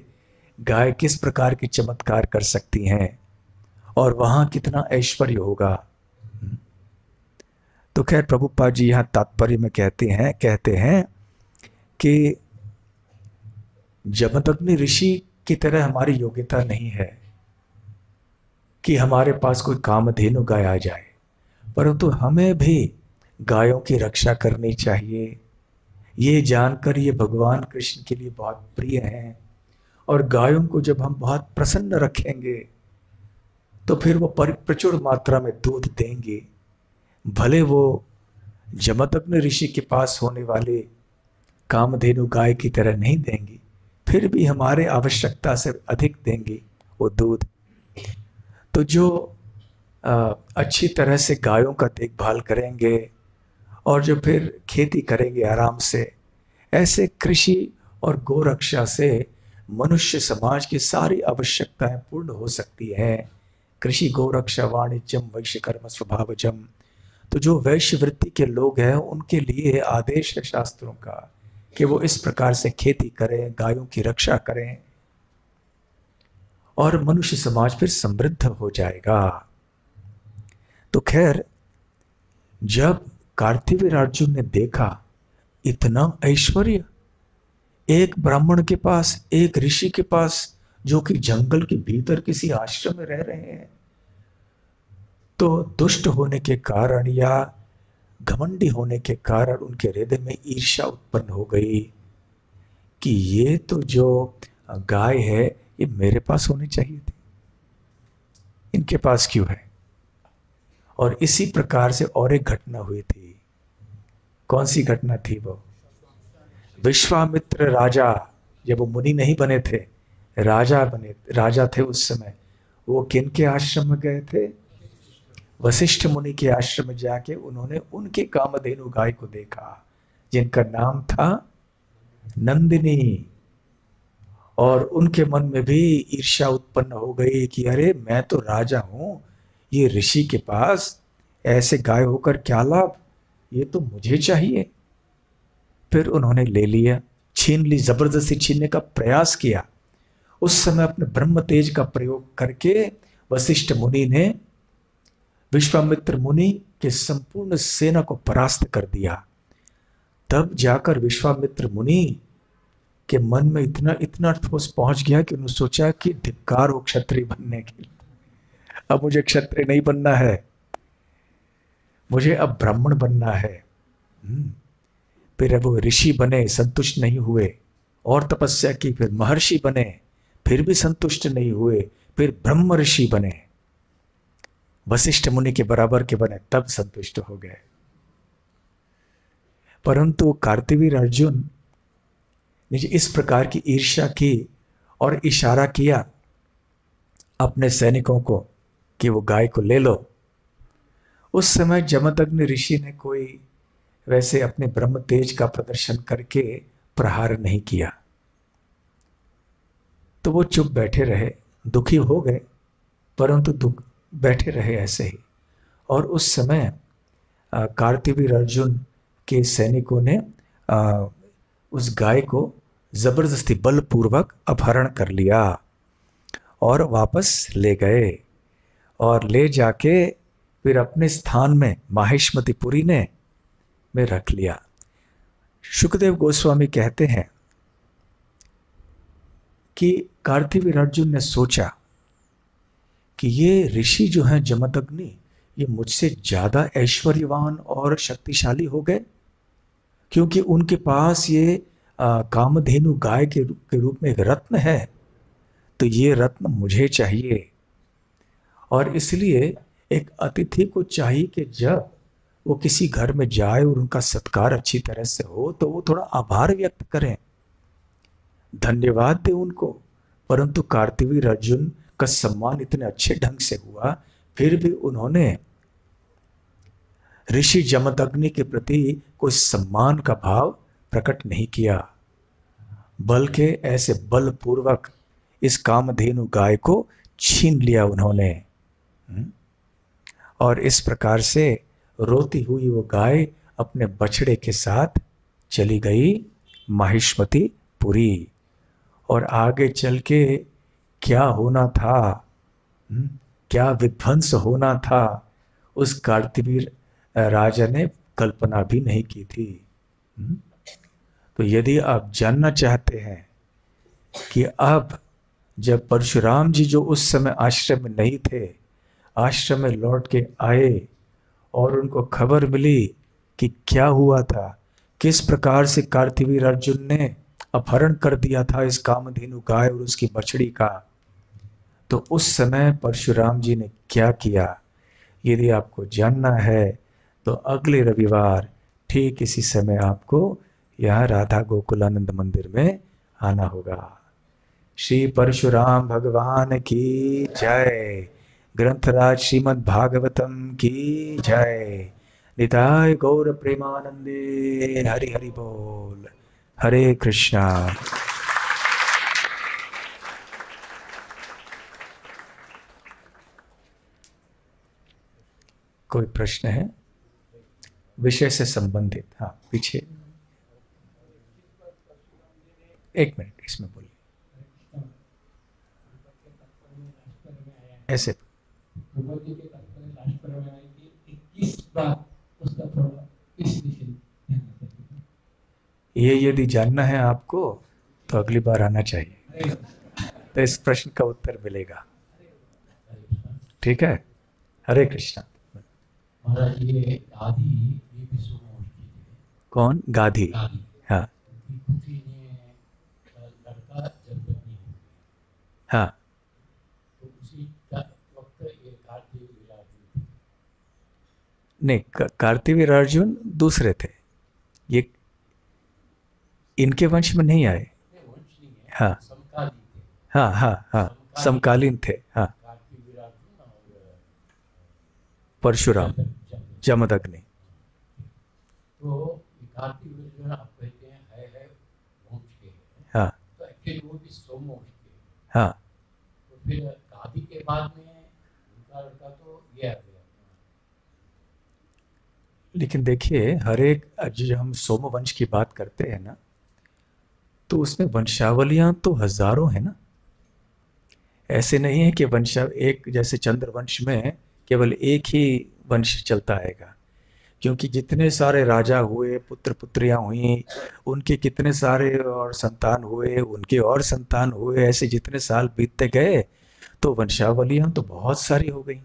गाय किस प्रकार के चमत्कार कर सकती हैं और वहां कितना ऐश्वर्य होगा। तो खैर प्रभुपाद जी यहाँ तात्पर्य में कहते हैं कि जमदग्नि ऋषि की तरह हमारी योग्यता नहीं है कि हमारे पास कोई कामधेनु गाय आ जाए, परंतु हमें भी गायों की रक्षा करनी चाहिए। ये जानकर ये भगवान कृष्ण के लिए बहुत प्रिय हैं, और गायों को जब हम बहुत प्रसन्न रखेंगे तो फिर वो प्रचुर मात्रा में दूध देंगे। भले वो जमदग्नि ऋषि के पास होने वाले कामधेनु गाय की तरह नहीं देंगी, फिर भी हमारे आवश्यकता से अधिक देंगी वो दूध। तो जो अच्छी तरह से गायों का देखभाल करेंगे और जो फिर खेती करेंगे आराम से, ऐसे कृषि और गोरक्षा से मनुष्य समाज की सारी आवश्यकताएं पूर्ण हो सकती हैं। कृषि गोरक्षा वाणिज्यम वैश्य कर्म स्वभावजम। तो जो वैश्य वृत्ति के लोग हैं उनके लिए आदेश है शास्त्रों का कि वो इस प्रकार से खेती करें, गायों की रक्षा करें, और मनुष्य समाज फिर समृद्ध हो जाएगा। तो खैर जब कार्तिवीर अर्जुन ने देखा इतना ऐश्वर्य एक ब्राह्मण के पास, एक ऋषि के पास, जो कि जंगल के भीतर किसी आश्रम में रह रहे हैं, तो दुष्ट होने के कारण या घमंडी होने के कारण उनके हृदय में ईर्ष्या उत्पन्न हो गई कि ये तो जो गाय है ये मेरे पास होनी चाहिए थी, इनके पास क्यों है। और इसी प्रकार से और एक घटना हुई थी। कौन सी घटना थी वो? विश्वामित्र राजा, जब वो मुनि नहीं बने थे, राजा थे उस समय, वो किन के आश्रम में गए थे? वशिष्ठ मुनि के आश्रम में जाके उन्होंने उनके कामधेनु गाय को देखा जिनका नाम था नंदिनी। और उनके मन में भी ईर्ष्या उत्पन्न हो गई कि अरे मैं तो राजा हूं, ये ऋषि के पास ऐसे गाय होकर क्या लाभ, ये तो मुझे चाहिए। फिर उन्होंने ले लिया, छीन ली, जबरदस्ती छीनने का प्रयास किया। उस समय अपने ब्रह्म तेज का प्रयोग करके वशिष्ठ मुनि ने विश्वामित्र मुनि के संपूर्ण सेना को परास्त कर दिया। तब जाकर विश्वामित्र मुनि के मन में इतना ठोस पहुंच गया कि उन्होंने सोचा कि धिक्कार हो क्षत्रिय बनने के लिए, अब मुझे क्षत्रिय नहीं बनना है, मुझे अब ब्राह्मण बनना है। फिर वो ऋषि बने, संतुष्ट नहीं हुए, और तपस्या की, फिर महर्षि बने, फिर भी संतुष्ट नहीं हुए, फिर ब्रह्म ऋषि बने, वशिष्ठ मुनि के बराबर के बने, तब संतुष्ट हो गए। परंतु कार्तिवीर अर्जुन ने इस प्रकार की ईर्ष्या की और इशारा किया अपने सैनिकों को कि वो गाय को ले लो। उस समय जमदग्नि ऋषि ने कोई वैसे अपने ब्रह्म तेज का प्रदर्शन करके प्रहार नहीं किया। तो वो चुप बैठे रहे, दुखी हो गए, परंतु दुख बैठे रहे ऐसे ही। और उस समय कार्तवीर अर्जुन के सैनिकों ने उस गाय को जबरदस्ती बलपूर्वक अपहरण कर लिया और वापस ले गए, और ले जाके फिर अपने स्थान में माहिष्मतिपुरी में रख लिया। शुकदेव गोस्वामी कहते हैं कि कार्तवीर अर्जुन ने सोचा कि ये ऋषि जो हैं जमदग्नि, ये मुझसे ज्यादा ऐश्वर्यवान और शक्तिशाली हो गए, क्योंकि उनके पास ये कामधेनु गाय के रूप में एक रत्न है, तो ये रत्न मुझे चाहिए। और इसलिए एक अतिथि को चाहिए कि जब वो किसी घर में जाए और उनका सत्कार अच्छी तरह से हो तो वो थोड़ा आभार व्यक्त करें, धन्यवाद दे उनको। परंतु कार्तवीर अर्जुन का सम्मान इतने अच्छे ढंग से हुआ, फिर भी उन्होंने ऋषि जमदग्नि के प्रति कोई सम्मान का भाव प्रकट नहीं किया, बल्कि ऐसे बलपूर्वक इस कामधेनु गाय को छीन लिया उन्होंने। और इस प्रकार से रोती हुई वो गाय अपने बछड़े के साथ चली गई माहिष्मतिपुरी। और आगे चल के क्या होना था, क्या विध्वंस होना था, उस कार्तवीर राजा ने कल्पना भी नहीं की थी। तो यदि आप जानना चाहते हैं कि अब जब परशुराम जी जो उस समय आश्रम में नहीं थे, आश्रम में लौट के आए और उनको खबर मिली कि क्या हुआ था, किस प्रकार से कार्तवीर अर्जुन ने अपहरण कर दिया था इस कामधेनु गाय और उसकी बछड़ी का, तो उस समय परशुराम जी ने क्या किया, यदि आपको जानना है तो अगले रविवार ठीक इसी समय आपको यहाँ राधा गोकुलानंद मंदिर में आना होगा। श्री परशुराम भगवान की जय। ग्रंथराज श्रीमद् भागवतम की जय। निताय गौर प्रेमानंदे। हरि हरि बोल। हरे कृष्णा। कोई प्रश्न है विषय से संबंधित? हाँ, पीछे एक मिनट, इसमें बोलिए ऐसे। ये यदि जानना है आपको तो अगली बार आना चाहिए, तो इस प्रश्न का उत्तर मिलेगा। ठीक है। हरे कृष्णा। ये गाधी ये भी सोमोश की है। कौन? गाधी? हाँ लड़का जमदग्नि हो गया। हाँ। तो उसी वक्त ये कार्तवीर अर्जुन थे। नहीं, कार्तवीर अर्जुन दूसरे थे, ये इनके वंश में नहीं आए। वंश नहीं है, हाँ समकालीन थे। हाँ हाँ हाँ, समकालीन थे। हाँ, कार्तवीर अर्जुन और परशुराम जमदग्नि। तो कार्तवीर जो है आप कहते हैं है वंश के हैं। हाँ तो एक्चुअली वो भी सोमवंश के। हाँ। तो फिर गादी के बाद में उनका लड़का तो ये आ गया। लेकिन देखिए, हर एक जो हम सोमवंश की बात करते हैं ना, तो उसमें वंशावलियां तो हजारों है ना। ऐसे नहीं है कि वंशा एक, जैसे चंद्रवंश में केवल एक ही वंश चलता आएगा, क्योंकि जितने सारे राजा हुए, पुत्र पुत्रियां हुई, उनके कितने सारे और संतान हुए, उनके और संतान हुए, ऐसे जितने साल बीतते गए तो वंशावलियां तो बहुत सारी हो गई।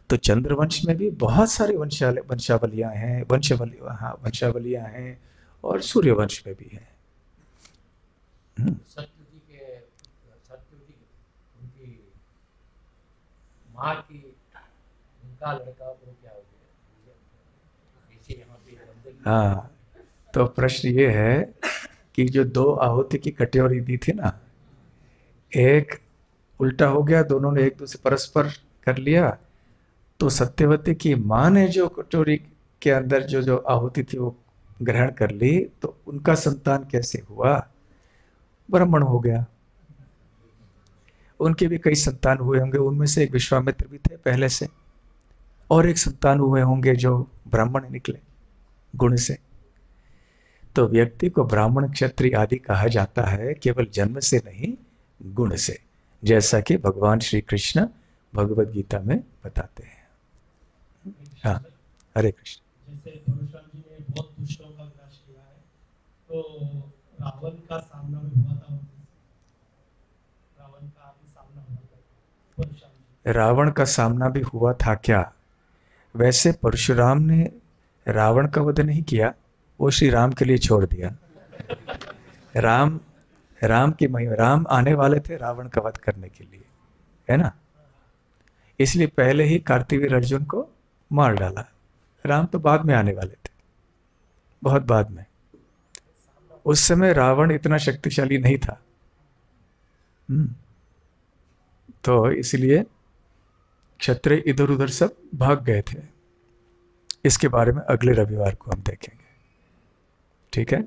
तो चंद्रवंश में भी बहुत सारी वंशावलियां हैं, वंशावलियां हैं, और सूर्यवंश में भी है। सत्यवती के उनकी माँ की उनका लड़का वो क्या हो गया, जैसे यहाँ पे। हाँ, तो प्रश्न ये है कि जो दो आहुति की कटोरी दी थी ना, एक उल्टा हो गया, दोनों ने एक दूसरे परस्पर कर लिया, तो सत्यवती की माँ ने जो कटोरी के अंदर जो जो आहुति थी वो ग्रहण कर ली, तो उनका संतान कैसे हुआ? ब्राह्मण हो गया। उनके भी कई संतान हुए होंगे, उनमें से एक विश्वामित्र भी थे पहले से, और एक संतान हुए होंगे जो ब्राह्मण निकले गुण से। तो व्यक्ति को ब्राह्मण क्षत्रिय आदि कहा जाता है केवल जन्म से नहीं, गुण से, जैसा कि भगवान श्री कृष्ण भगवद गीता में बताते हैं। हाँ, हरे कृष्ण। जैसे परशुराम जी ने बहुत दुष्टों का विनाश किया है, तो रावण का सामना भी हुआ था, रावण का भी सामना हुआ था परशुराम जी। रावण का सामना भी हुआ था क्या? वैसे परशुराम ने रावण का वध नहीं किया, वो श्री राम के लिए छोड़ दिया। राम की महिमा, राम आने वाले थे रावण का वध करने के लिए, है ना, इसलिए पहले ही कार्तिवीर अर्जुन को मार डाला। राम तो बाद में आने वाले थे, बहुत बाद में। उस समय रावण इतना शक्तिशाली नहीं था। तो इसलिए क्षत्रिय इधर उधर सब भाग गए थे। इसके बारे में अगले रविवार को हम देखेंगे, ठीक है?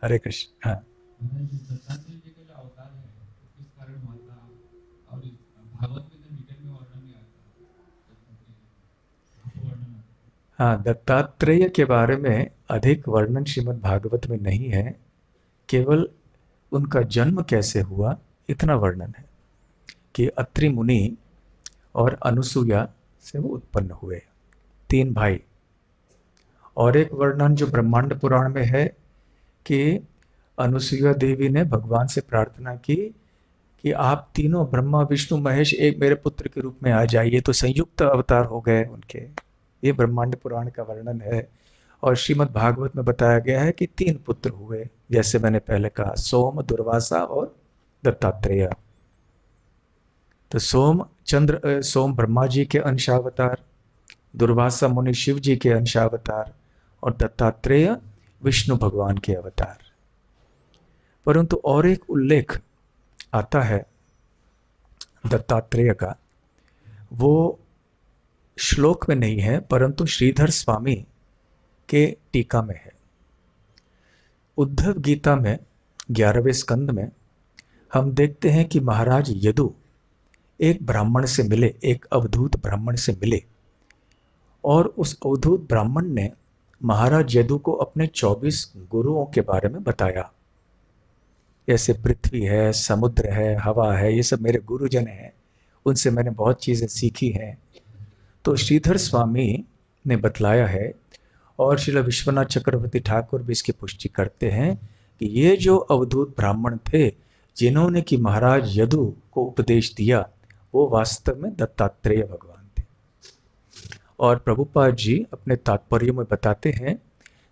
हरे कृष्ण। हाँ, दत्तात्रेय जी का जो अवतार है किस कारण हुआ था, और भागवत में तो डिटेल में वर्णन नहीं आता। हाँ, दत्तात्रेय के बारे में अधिक वर्णन श्रीमद् भागवत में नहीं है, केवल उनका जन्म कैसे हुआ इतना वर्णन है कि अत्रि मुनि और अनुसुईया से वो उत्पन्न हुए, 3 भाई। और एक वर्णन जो ब्रह्मांड पुराण में है कि अनुसुईया देवी ने भगवान से प्रार्थना की कि आप तीनों ब्रह्मा विष्णु महेश एक मेरे पुत्र के रूप में आ जाइए, तो संयुक्त अवतार हो गए उनके। ये ब्रह्मांड पुराण का वर्णन है। और श्रीमद् भागवत में बताया गया है कि 3 पुत्र हुए, जैसे मैंने पहले कहा, सोम, दुर्वासा और दत्तात्रेय। तो सोम ब्रह्मा जी के अंशावतार, दुर्वासा मुनि शिव जी के अंशावतार, और दत्तात्रेय विष्णु भगवान के अवतार। परंतु और एक उल्लेख आता है दत्तात्रेय का, वो श्लोक में नहीं है परंतु श्रीधर स्वामी के टीका में है। उद्धव गीता में 11वें स्कंद में हम देखते हैं कि महाराज यदु एक ब्राह्मण से मिले, एक अवधूत ब्राह्मण से मिले, और उस अवधूत ब्राह्मण ने महाराज यदु को अपने 24 गुरुओं के बारे में बताया। जैसे पृथ्वी है, समुद्र है, हवा है, ये सब मेरे गुरुजन हैं, उनसे मैंने बहुत चीज़ें सीखी हैं। तो श्रीधर स्वामी ने बतलाया है, और श्रील विश्वनाथ चक्रवर्ती ठाकुर भी इसकी पुष्टि करते हैं कि ये जो अवधूत ब्राह्मण थे जिन्होंने कि महाराज यदु को उपदेश दिया, वो वास्तव में दत्तात्रेय भगवान थे। और प्रभुपाद जी अपने तात्पर्य में बताते हैं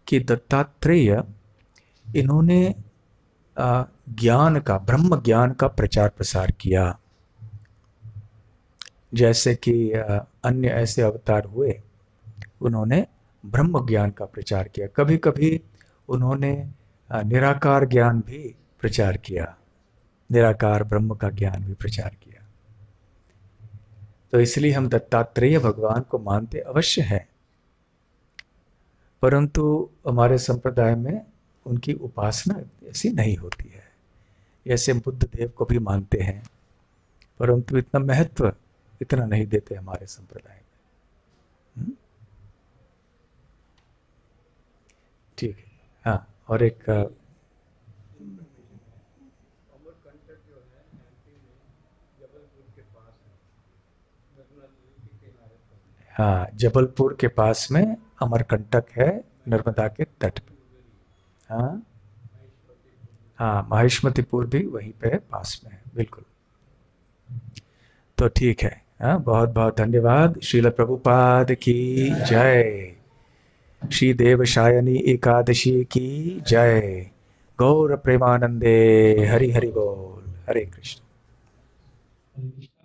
कि दत्तात्रेय इन्होंने ज्ञान का, ब्रह्म ज्ञान का प्रचार प्रसार किया। जैसे कि अन्य ऐसे अवतार हुए, उन्होंने ब्रह्म ज्ञान का प्रचार किया। कभी कभी उन्होंने निराकार ज्ञान भी प्रचार किया, निराकार ब्रह्म का ज्ञान भी प्रचार किया। तो इसलिए हम दत्तात्रेय भगवान को मानते अवश्य हैं, परंतु हमारे संप्रदाय में उनकी उपासना ऐसी नहीं होती है। जैसे बुद्ध देव को भी मानते हैं, परंतु इतना महत्व इतना नहीं देते हमारे संप्रदाय में। ठीक है। हाँ, और एक अमरकंटक जो है एमपी में जबलपुर के पास है, नर्मदा नदी के किनारे पर। हाँ, जबलपुर के पास में अमरकंटक है, नर्मदा के तट पे। हाँ हाँ, माहिष्मतिपुर भी वहीं पे पास में है, बिल्कुल। तो ठीक है। हाँ, बहुत बहुत धन्यवाद। श्रील प्रभुपाद की जय। श्री देवशायनी एकादशी की जय। गौर प्रेमानंदे। हरि हरि बोल। हरे कृष्ण। हरे कृष्ण।